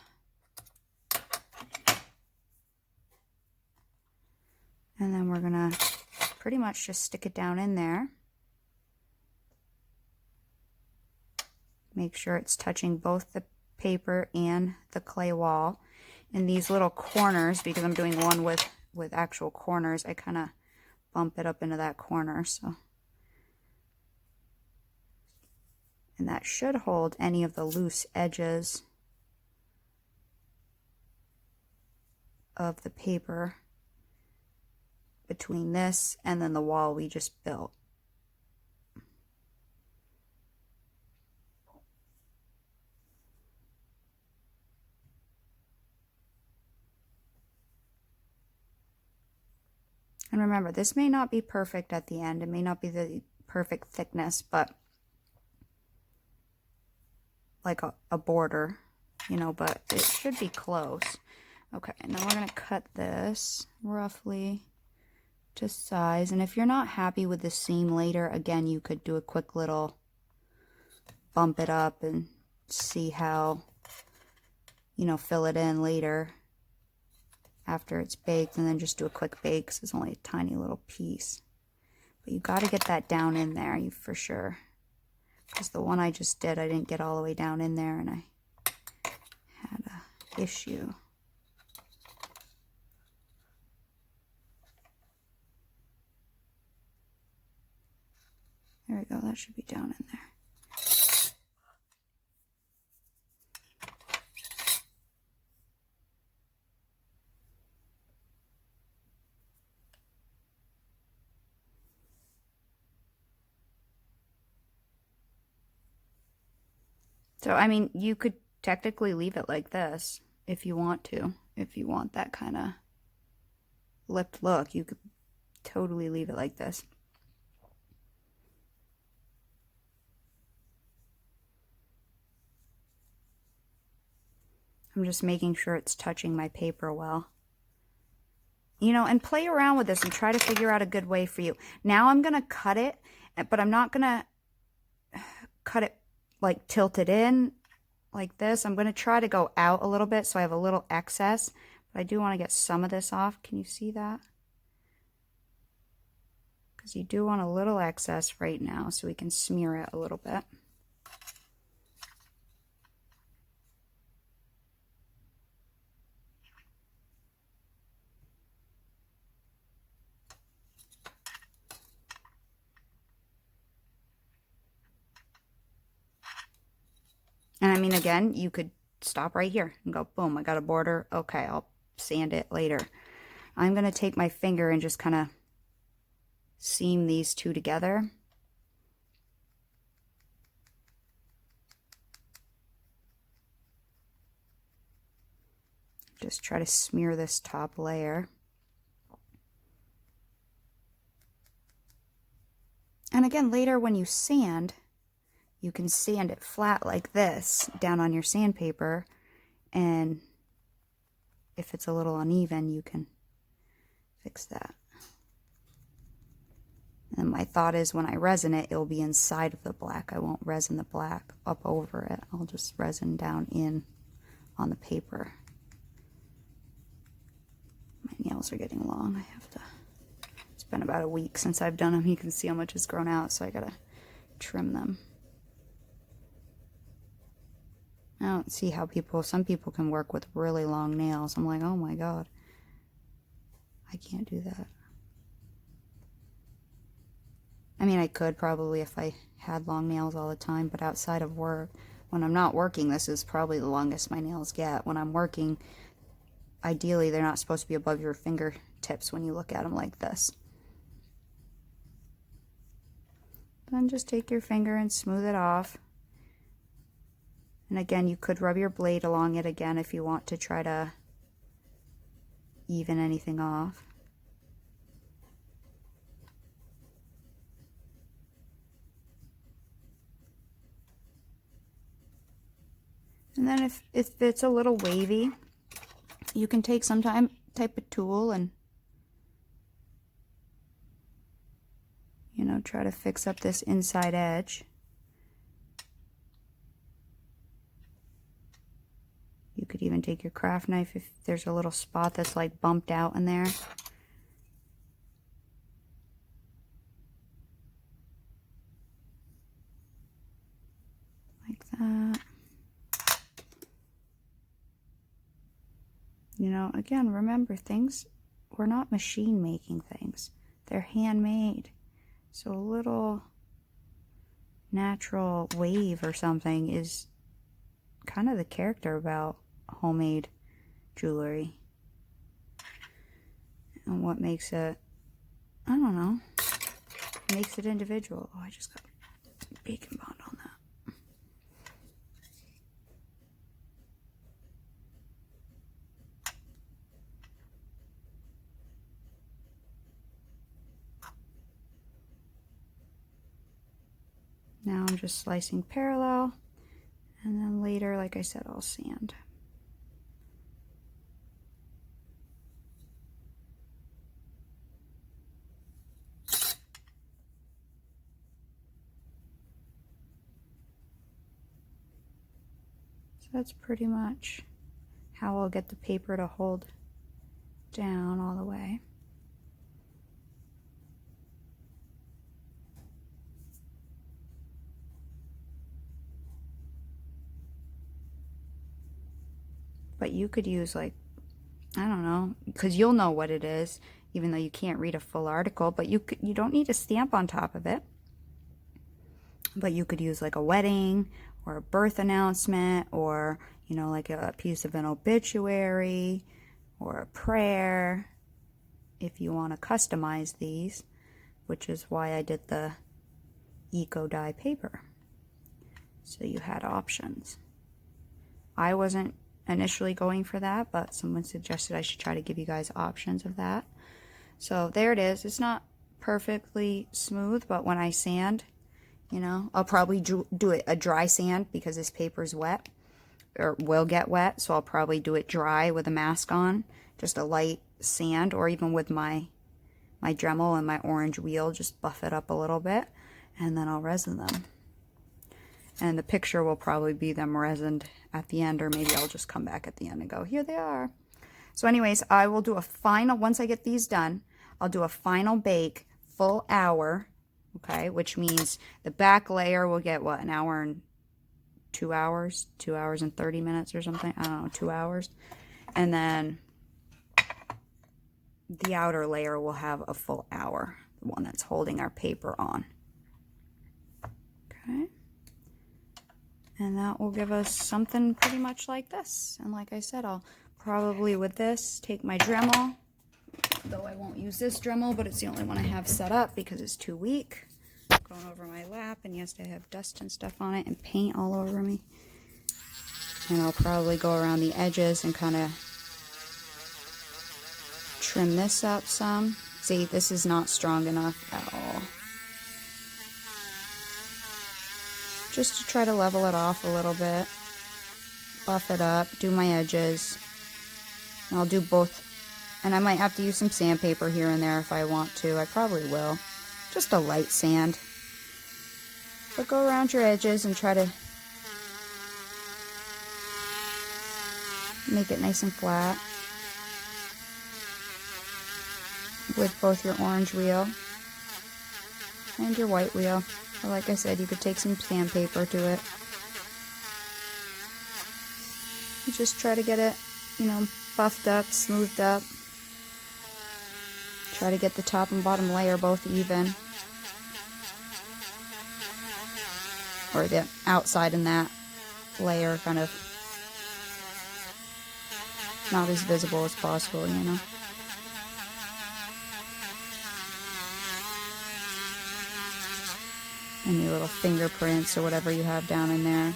And then we're gonna pretty much just stick it down in there. Make sure it's touching both the paper and the clay wall. In these little corners, because I'm doing one with actual corners, I kind of bump it up into that corner. So, and that should hold any of the loose edges of the paper between this and then the wall we just built. And remember, this may not be perfect at the end. It may not be the perfect thickness, but like a border, you know, but it should be close. Okay, and then we're going to cut this roughly to size. And if you're not happy with the seam later, again, you could do a quick little bump it up and see how, you know, fill it in later after it's baked, and then just do a quick bake because it's only a tiny little piece. But you got to get that down in there, you for sure. Because the one I just did, I didn't get all the way down in there, and I had a issue. There we go, that should be down in there. So, I mean, you could technically leave it like this if you want to. If you want that kind of lipped look, you could totally leave it like this. I'm just making sure it's touching my paper well. You know, and play around with this and try to figure out a good way for you. Now I'm going to cut it, but I'm not going to cut it like tilted in like this. I'm going to try to go out a little bit so I have a little excess, but I do want to get some of this off. Can you see that? Because you do want a little excess right now so we can smear it a little bit. And I mean, again, you could stop right here and go, boom, I got a border. Okay, I'll sand it later. I'm going to take my finger and just kind of seam these two together. Just try to smear this top layer. And again, later when you sand, you can sand it flat like this down on your sandpaper, and if it's a little uneven, you can fix that. And my thought is when I resin it, it'll be inside of the black. I won't resin the black up over it. I'll just resin down in on the paper. My nails are getting long. I have to, it's been about a week since I've done them. You can see how much has grown out, so I gotta trim them. I don't see how some people can work with really long nails. I'm like, oh my God, I can't do that. I mean, I could probably if I had long nails all the time, but outside of work, when I'm not working, this is probably the longest my nails get. When I'm working, ideally, they're not supposed to be above your fingertips when you look at them like this. Then just take your finger and smooth it off. And again, you could rub your blade along it again if you want to try to even anything off. And then if it's a little wavy, you can take some type of tool and, you know, try to fix up this inside edge. You could even take your craft knife if there's a little spot that's like bumped out in there. Like that. You know, again, remember, we're not machine making things. They're handmade. So a little natural wave or something is kind of the character about homemade jewelry. And what makes it, I don't know, makes it individual. Oh, I just got bacon bond on that. Now I'm just slicing parallel, and then later, like I said, I'll sand. So that's pretty much how I'll get the paper to hold down all the way. But you could use like, I don't know, because you'll know what it is, even though you can't read a full article, but you don't need a stamp on top of it. But you could use like a wedding or a birth announcement, or, you know, like a piece of an obituary or a prayer, if you want to customize these, which is why I did the eco dye paper. So you had options. I wasn't initially going for that, but someone suggested I should try to give you guys options of that. So there it is. It's not perfectly smooth, but when I sand, you know, I'll probably do it a dry sand because this paper's wet, or will get wet, so I'll probably do it dry with a mask on, just a light sand, or even with my Dremel and my orange wheel, just buff it up a little bit, and then I'll resin them. And the picture will probably be them resined at the end, or maybe I'll just come back at the end and go, here they are. So anyways, I will do a final, once I get these done, I'll do a final bake, full hour, okay, which means the back layer will get, what, an hour and 2 hours? 2 hours and 30 minutes or something? I don't know, 2 hours. And then the outer layer will have a full hour, the one that's holding our paper on. Okay. And that will give us something pretty much like this. And like I said, I'll probably with this take my Dremel, though I won't use this Dremel, but it's the only one I have set up because it's too weak. Going over my lap, and yes, I have dust and stuff on it and paint all over me. And I'll probably go around the edges and kind of trim this up some. See, this is not strong enough at all. Just to try to level it off a little bit. Buff it up, do my edges. And I'll do both. And I might have to use some sandpaper here and there if I want to. I probably will. Just a light sand. But go around your edges and try to make it nice and flat with both your orange wheel and your white wheel. Or like I said, you could take some sandpaper to it. You just try to get it, you know, buffed up, smoothed up. Try to get the top and bottom layer both even. Or the outside in that layer kind of not as visible as possible, you know. Any little fingerprints or whatever you have down in there.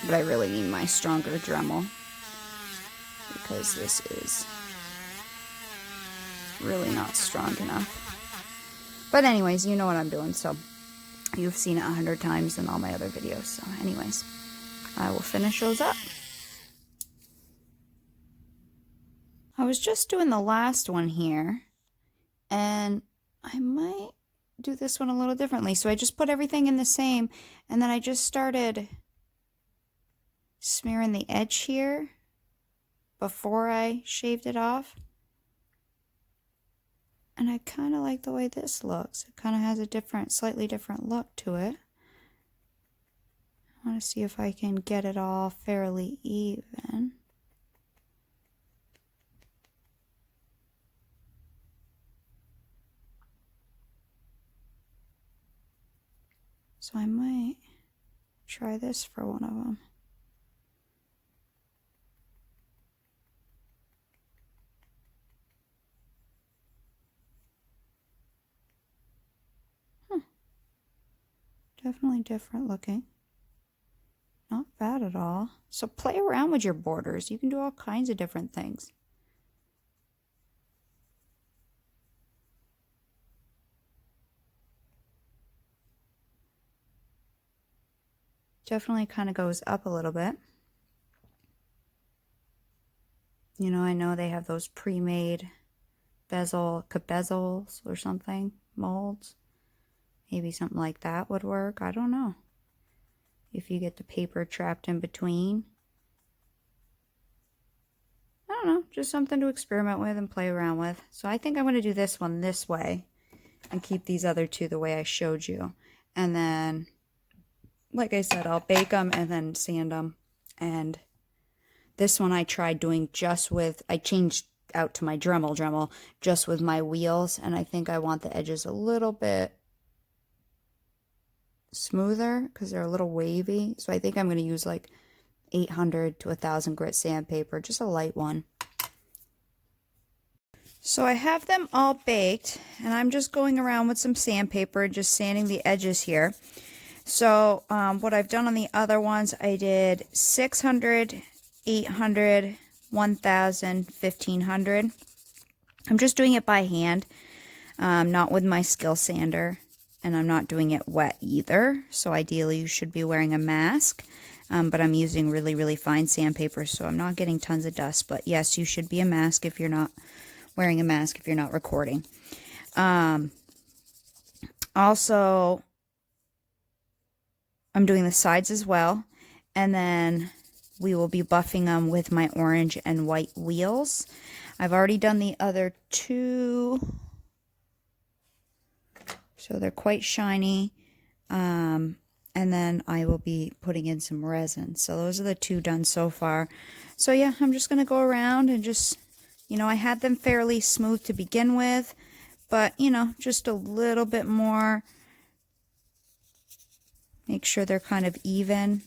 But I really need my stronger Dremel because this is really not strong enough. But anyways, you know what I'm doing, so you've seen it 100 times in all my other videos. So anyways, I will finish those up. I was just doing the last one here, and I might do this one a little differently. So I just put everything in the same, and then I just started smearing the edge here before I shaved it off. And I kind of like the way this looks. It kind of has a different, slightly different look to it. I want to see if I can get it all fairly even. So I might try this for one of them. Definitely different looking. Not bad at all. So play around with your borders. You can do all kinds of different things. Definitely kind of goes up a little bit. You know, I know they have those pre-made bezels or something, molds. Maybe something like that would work. I don't know. If you get the paper trapped in between. I don't know. Just something to experiment with and play around with. So I think I'm going to do this one this way. And keep these other two the way I showed you. And then, like I said, I'll bake them and then sand them And this one I tried doing just with, I changed out to my Dremel just with my wheels, and I think I want the edges a little bit smoother because they're a little wavy. So I think I'm going to use like 800 to 1000 grit sandpaper, just a light one. So I have them all baked, and I'm just going around with some sandpaper, just sanding the edges here. So what I've done on the other ones, I did 600, 800, 1000, 1500. I'm just doing it by hand, not with my skill sander, and I'm not doing it wet either. So ideally you should be wearing a mask, but I'm using really, really fine sandpaper, so I'm not getting tons of dust. But yes, you should be a mask if you're not wearing a mask if you're not recording. Also, I'm doing the sides as well, and then we will be buffing them with my orange and white wheels. I've already done the other two, so they're quite shiny, and then I will be putting in some resin. So those are the two done so far. So yeah, I'm just going to go around and just, you know, I had them fairly smooth to begin with, but, you know, just a little bit more. Make sure they're kind of even.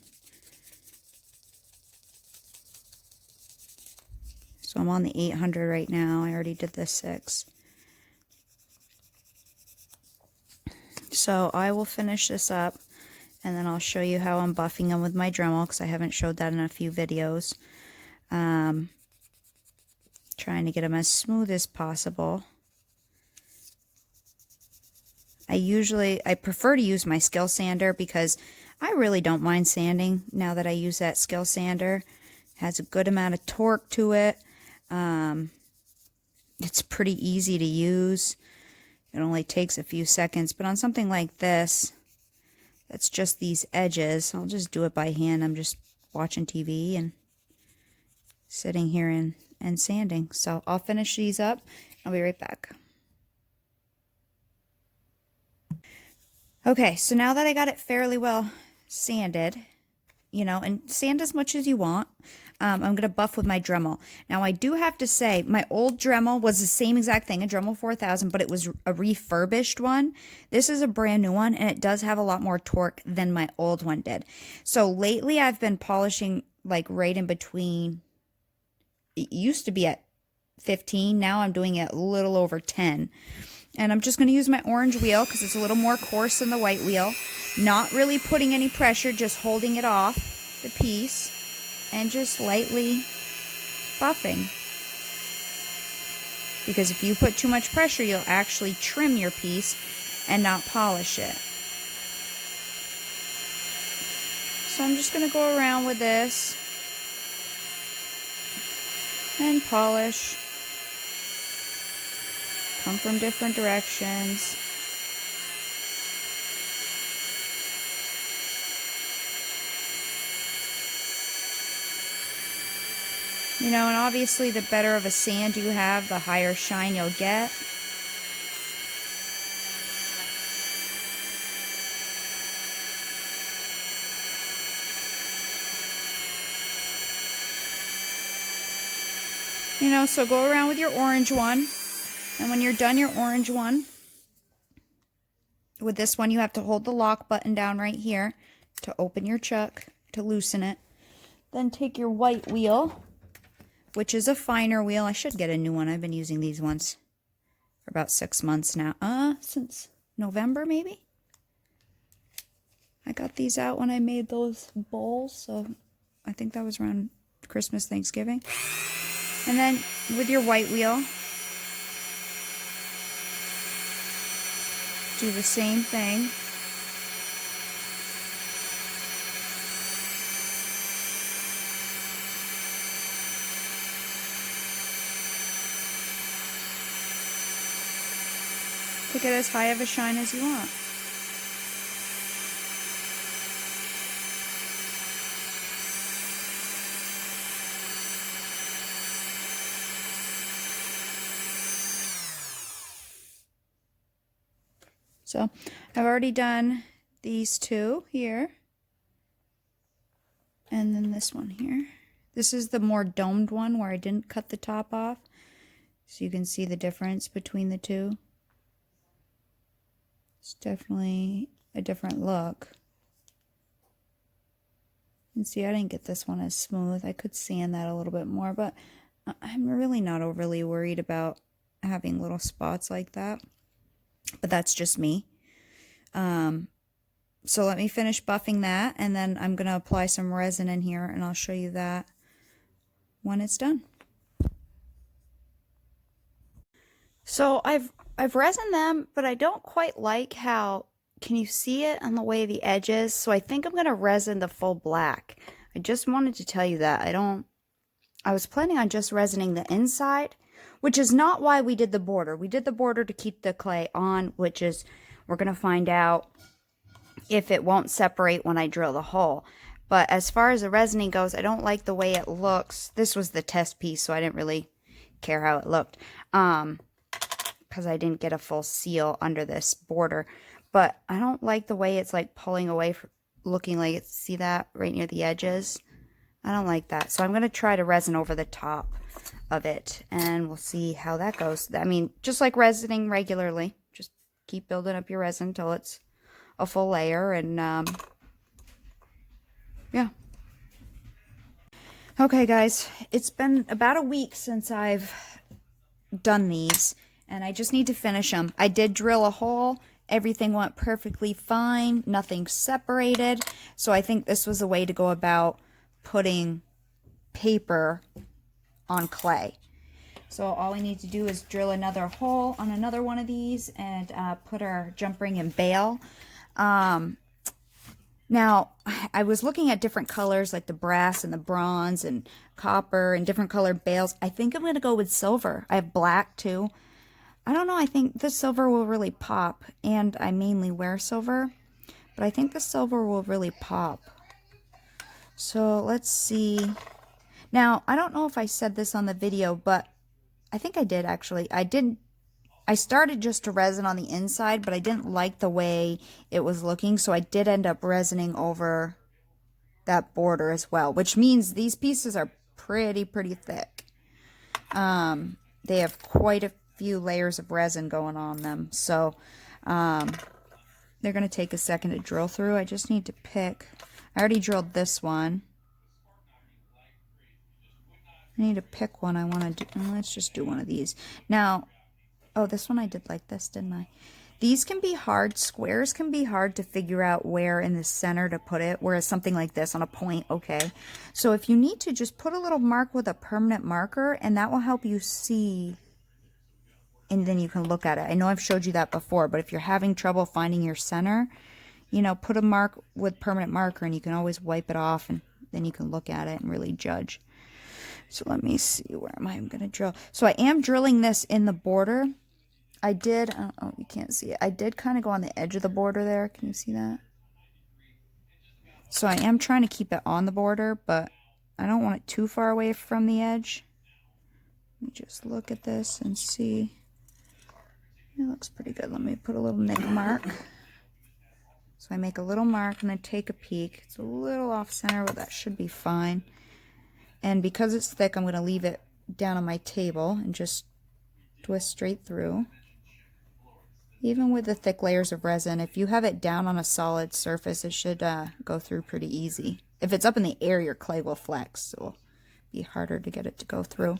So I'm on the 800 right now. I already did the 6. So I will finish this up, and then I'll show you how I'm buffing them with my Dremel, because I haven't showed that in a few videos. Trying to get them as smooth as possible. I prefer to use my skill sander because I really don't mind sanding now that I use that skill sander. It has a good amount of torque to it. It's pretty easy to use. It only takes a few seconds, but on something like this, that's just these edges, I'll just do it by hand. I'm just watching TV and sitting here and sanding. So I'll finish these up. I'll be right back. Okay, so now that I got it fairly well sanded, you know, and sand as much as you want, I'm going to buff with my Dremel. Now, I do have to say, my old Dremel was the same exact thing, a Dremel 4000, but it was a refurbished one. This is a brand new one, and it does have a lot more torque than my old one did. So lately, I've been polishing like right in between. It used to be at 15. Now I'm doing it a little over 10. And I'm just going to use my orange wheel because it's a little more coarse than the white wheel. Not really putting any pressure, just holding it off the piece and just lightly buffing. Because if you put too much pressure, you'll actually trim your piece and not polish it. So I'm just going to go around with this and polish. Come from different directions. You know, and obviously the better of a sand you have, the higher shine you'll get. You know, so go around with your orange one. And when you're done your orange one, with this one you have to hold the lock button down right here to open your chuck, to loosen it. Then take your white wheel, which is a finer wheel. I should get a new one. I've been using these ones for about 6 months now. Since November maybe? I got these out when I made those bowls, so I think that was around Christmas, Thanksgiving. And then with your white wheel, do the same thing. To get as high of a shine as you want. So I've already done these two here. And then this one here. This is the more domed one where I didn't cut the top off. So you can see the difference between the two. It's definitely a different look. And see, I didn't get this one as smooth. I could sand that a little bit more, but I'm really not overly worried about having little spots like that. But that's just me. So let me finish buffing that, and then I'm going to apply some resin in here, and I'll show you that when it's done. So I've resined them, but I don't quite like how, can you see it on the way the edge is? So I think I'm going to resin the full black. I just wanted to tell you that. I was planning on just resining the inside, which is not why we did the border. We did the border to keep the clay on, which is, we're going to find out if it won't separate when I drill the hole. But as far as the resining goes, I don't like the way it looks. This was the test piece, so I didn't really care how it looked. Because I didn't get a full seal under this border. But I don't like the way it's like pulling away, looking like it's, see that right near the edges? I don't like that. So I'm going to try to resin over the top of it, and we'll see how that goes. I mean, just like resining regularly, just keep building up your resin until it's a full layer, and yeah. Okay guys, it's been about a week since I've done these, and I just need to finish them. I did drill a hole, everything went perfectly fine, nothing separated, so I think this was a way to go about putting paper on clay. So all we need to do is drill another hole on another one of these and put our jump ring and bail. Now, I was looking at different colors like the brass and the bronze and copper and different colored bales. I think I'm going to go with silver. I have black too. I don't know. I think the silver will really pop, and I mainly wear silver, but I think the silver will really pop. So let's see. Now, I don't know if I said this on the video, but I think I did actually. I started just to resin on the inside, but I didn't like the way it was looking, so I did end up resining over that border as well, which means these pieces are pretty thick. They have quite a few layers of resin going on them, so they're going to take a second to drill through. I just need to pick. I already drilled this one. I need to pick one I want to do. Let's just do one of these. Now, oh, this one I did like this, didn't I? These can be hard. Squares can be hard to figure out where in the center to put it, whereas something like this on a point, okay. So if you need to, just put a little mark with a permanent marker, and that will help you see, and then you can look at it. I know I've showed you that before, but if you're having trouble finding your center, you know, put a mark with permanent marker, and you can always wipe it off, and then you can look at it and really judge. So let me see, where am I going to drill? So I am drilling this in the border. I did, oh, you can't see it. I did kind of go on the edge of the border there. Can you see that? So I am trying to keep it on the border, but I don't want it too far away from the edge. Let me just look at this and see. It looks pretty good. Let me put a little nick mark. So I make a little mark and then take a peek. It's a little off center, but that should be fine. And because it's thick, I'm going to leave it down on my table and just twist straight through. Even with the thick layers of resin, if you have it down on a solid surface, it should go through pretty easy. If it's up in the air, your clay will flex, so it'll be harder to get it to go through.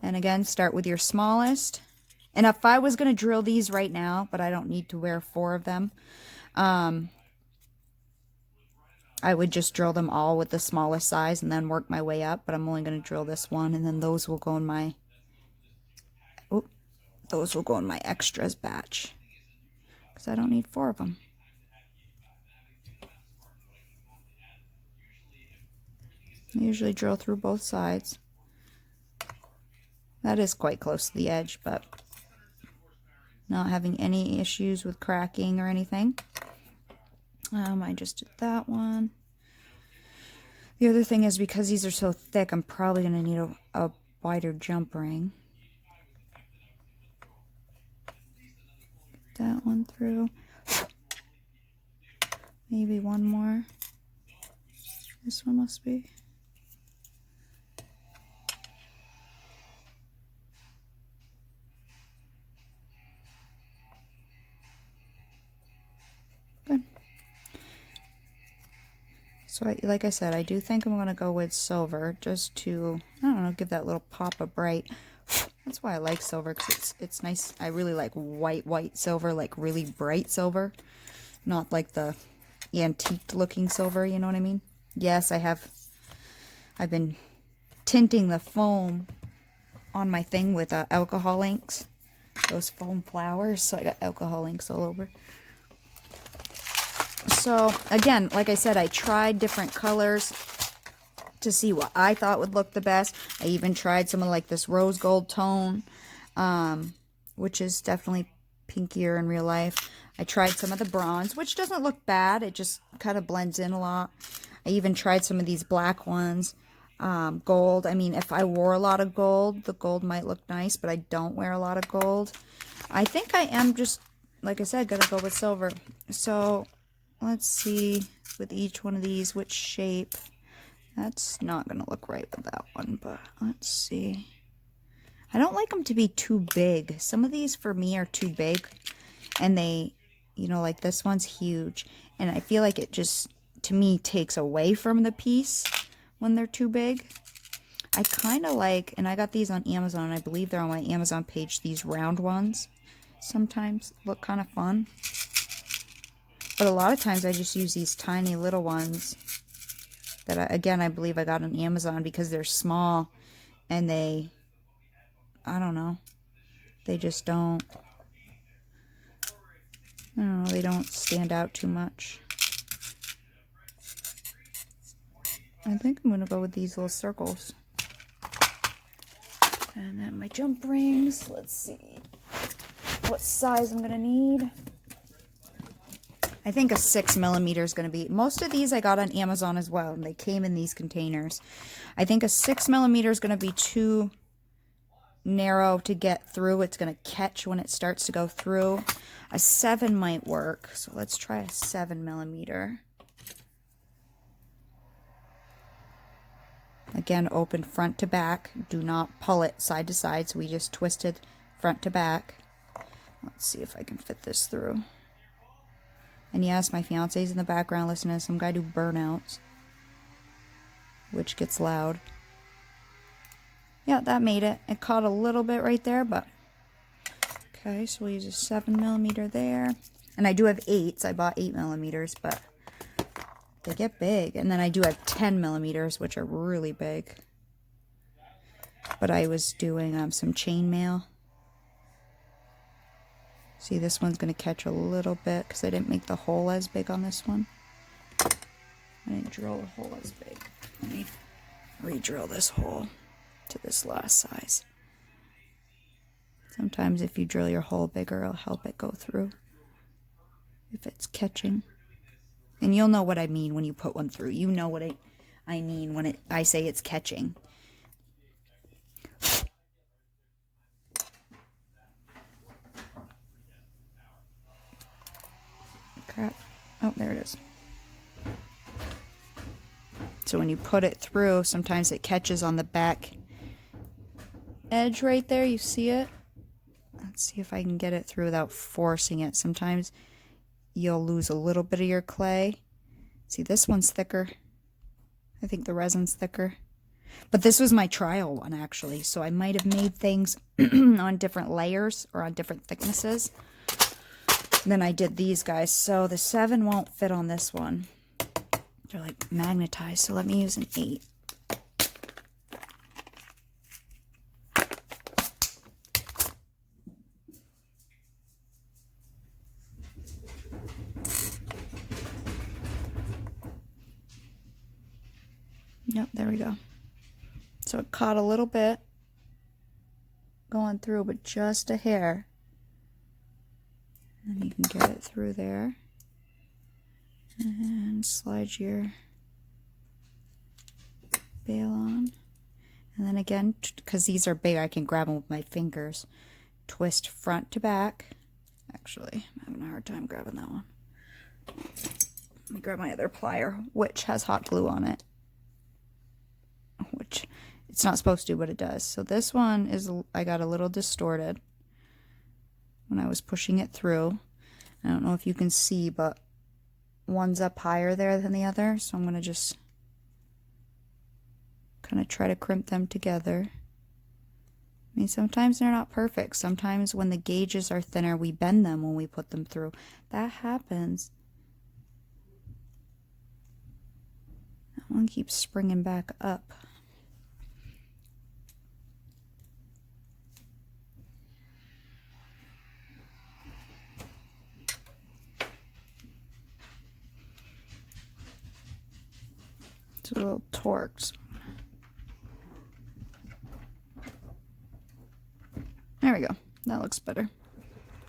And again, start with your smallest. And if I was going to drill these right now, but I don't need to wear 4 of them, I would just drill them all with the smallest size and then work my way up, but I'm only going to drill this one, and then those will go in my, those will go in my extras batch, because I don't need 4 of them. I usually drill through both sides. That is quite close to the edge, but not having any issues with cracking or anything. I just did that one. The other thing is, because these are so thick, I'm probably going to need a wider jump ring. Get that one through. Maybe one more. This one must be. Good. So like I said, I do think I'm going to go with silver just to, I don't know, give that little pop of bright. That's why I like silver, because it's nice. I really like white silver, like really bright silver. Not like the antique looking silver, you know what I mean? Yes, I've been tinting the foam on my thing with alcohol inks. Those foam flowers, so I got alcohol inks all over. So again, like I said, I tried different colors to see what I thought would look the best. I even tried some of like this rose gold tone, which is definitely pinkier in real life. I tried some of the bronze, which doesn't look bad. It just kind of blends in a lot. I even tried some of these black ones. Gold. I mean, if I wore a lot of gold, the gold might look nice, but I don't wear a lot of gold. I think I am just, like I said, gonna go with silver. So let's see with each one of these which shape. That's not gonna look right with that one, but let's see. I don't like them to be too big. Some of these for me are too big, and they, you know, like this one's huge, and I feel like it just, to me, takes away from the piece when they're too big. I kind of like, and I got these on Amazon, I believe they're on my Amazon page, these round ones sometimes look kind of fun. But a lot of times I just use these tiny little ones that, again, I believe I got on Amazon because they're small and they, I don't know, they just don't, I don't know, they don't stand out too much. I think I'm going to go with these little circles. And then my jump rings, let's see what size I'm going to need. I think a 6mm is going to be, most of these I got on Amazon as well, and they came in these containers. I think a 6mm is going to be too narrow to get through. It's going to catch when it starts to go through. A 7 might work, so let's try a 7mm. Again, open front to back. Do not pull it side to side, so we just twisted front to back. Let's see if I can fit this through. And yes, my fiance's in the background listening to some guy do burnouts, which gets loud. Yeah, that made it. It caught a little bit right there, but okay, so we'll use a 7mm there. And I do have 8s. I bought 8mm, but they get big. And then I do have 10mm, which are really big. But I was doing some chainmail. See, this one's going to catch a little bit because I didn't make the hole as big on this one. I didn't drill the hole as big. Let me re-drill this hole to this last size. Sometimes if you drill your hole bigger, it'll help it go through if it's catching. And you'll know what I mean when you put one through. You know what I mean when I say it's catching. Crap. Oh, there it is. So when you put it through, sometimes it catches on the back edge right there. You see it? Let's see if I can get it through without forcing it. Sometimes you'll lose a little bit of your clay. See, this one's thicker. I think the resin's thicker. But this was my trial one, actually. So I might have made things on different layers or on different thicknesses. Then I did these guys. So the 7 won't fit on this one. They're like magnetized. So let me use an 8. Yep, there we go. So it caught a little bit going through, but just a hair. And then you can get it through there. And slide your bail on. And then again, because these are big, I can grab them with my fingers. Twist front to back. Actually, I'm having a hard time grabbing that one. Let me grab my other plier, which has hot glue on it. It's not supposed to, but it does. So this one is, I got a little distorted when I was pushing it through. I don't know if you can see, but one's up higher there than the other, so I'm going to just kind of try to crimp them together. I mean, sometimes they're not perfect. Sometimes when the gauges are thinner, we bend them when we put them through. That happens. That one keeps springing back up. It's a little torqued. There we go. That looks better.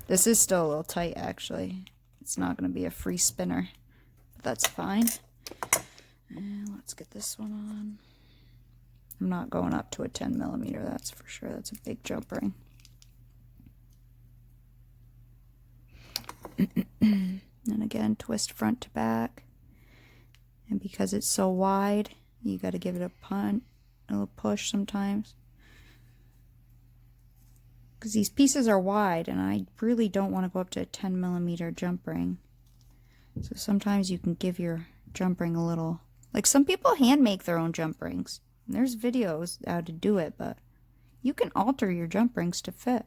This is still a little tight, actually. It's not going to be a free spinner, but that's fine. And let's get this one on. I'm not going up to a 10 millimeter, that's for sure. That's a big jump ring. And again, twist front to back. And because it's so wide, you got to give it a punt, a little push sometimes. Because these pieces are wide, and I really don't want to go up to a 10 millimeter jump ring. So sometimes you can give your jump ring a little, like some people hand make their own jump rings. And there's videos how to do it, but you can alter your jump rings to fit.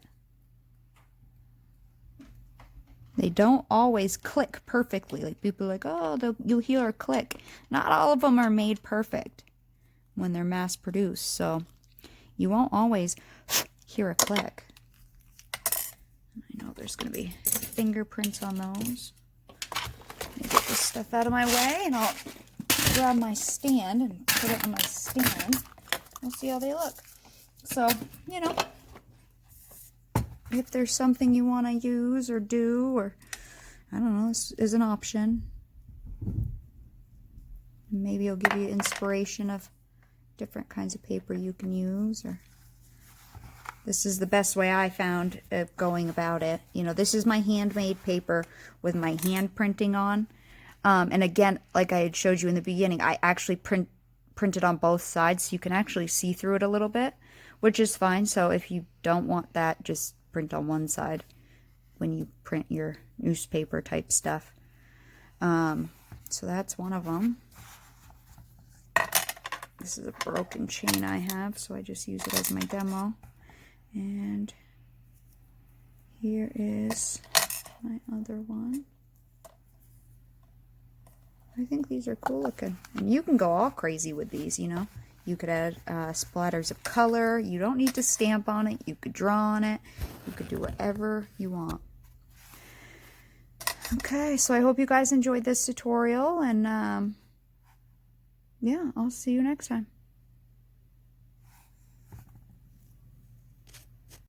They don't always click perfectly. Like people are like, oh, you'll hear a click. Not all of them are made perfect when they're mass produced, so you won't always hear a click. I know there's going to be fingerprints on those. Let me get this stuff out of my way, and I'll grab my stand and put it on my stand. We'll see how they look. So, you know, if there's something you want to use or do, or I don't know, this is an option. Maybe it'll give you inspiration of different kinds of paper you can use, or this is the best way I found of going about it. You know, this is my handmade paper with my hand printing on. And again, like I had showed you in the beginning, I actually printed on both sides, so you can actually see through it a little bit, which is fine. So if you don't want that, just print on one side when you print your newspaper type stuff. So that's one of them. This is a broken chain I have, so I just use it as my demo. And here is my other one. I think these are cool looking. And you can go all crazy with these, you know. You could add splatters of color. You don't need to stamp on it. You could draw on it. You could do whatever you want. Okay, so I hope you guys enjoyed this tutorial. And yeah, I'll see you next time.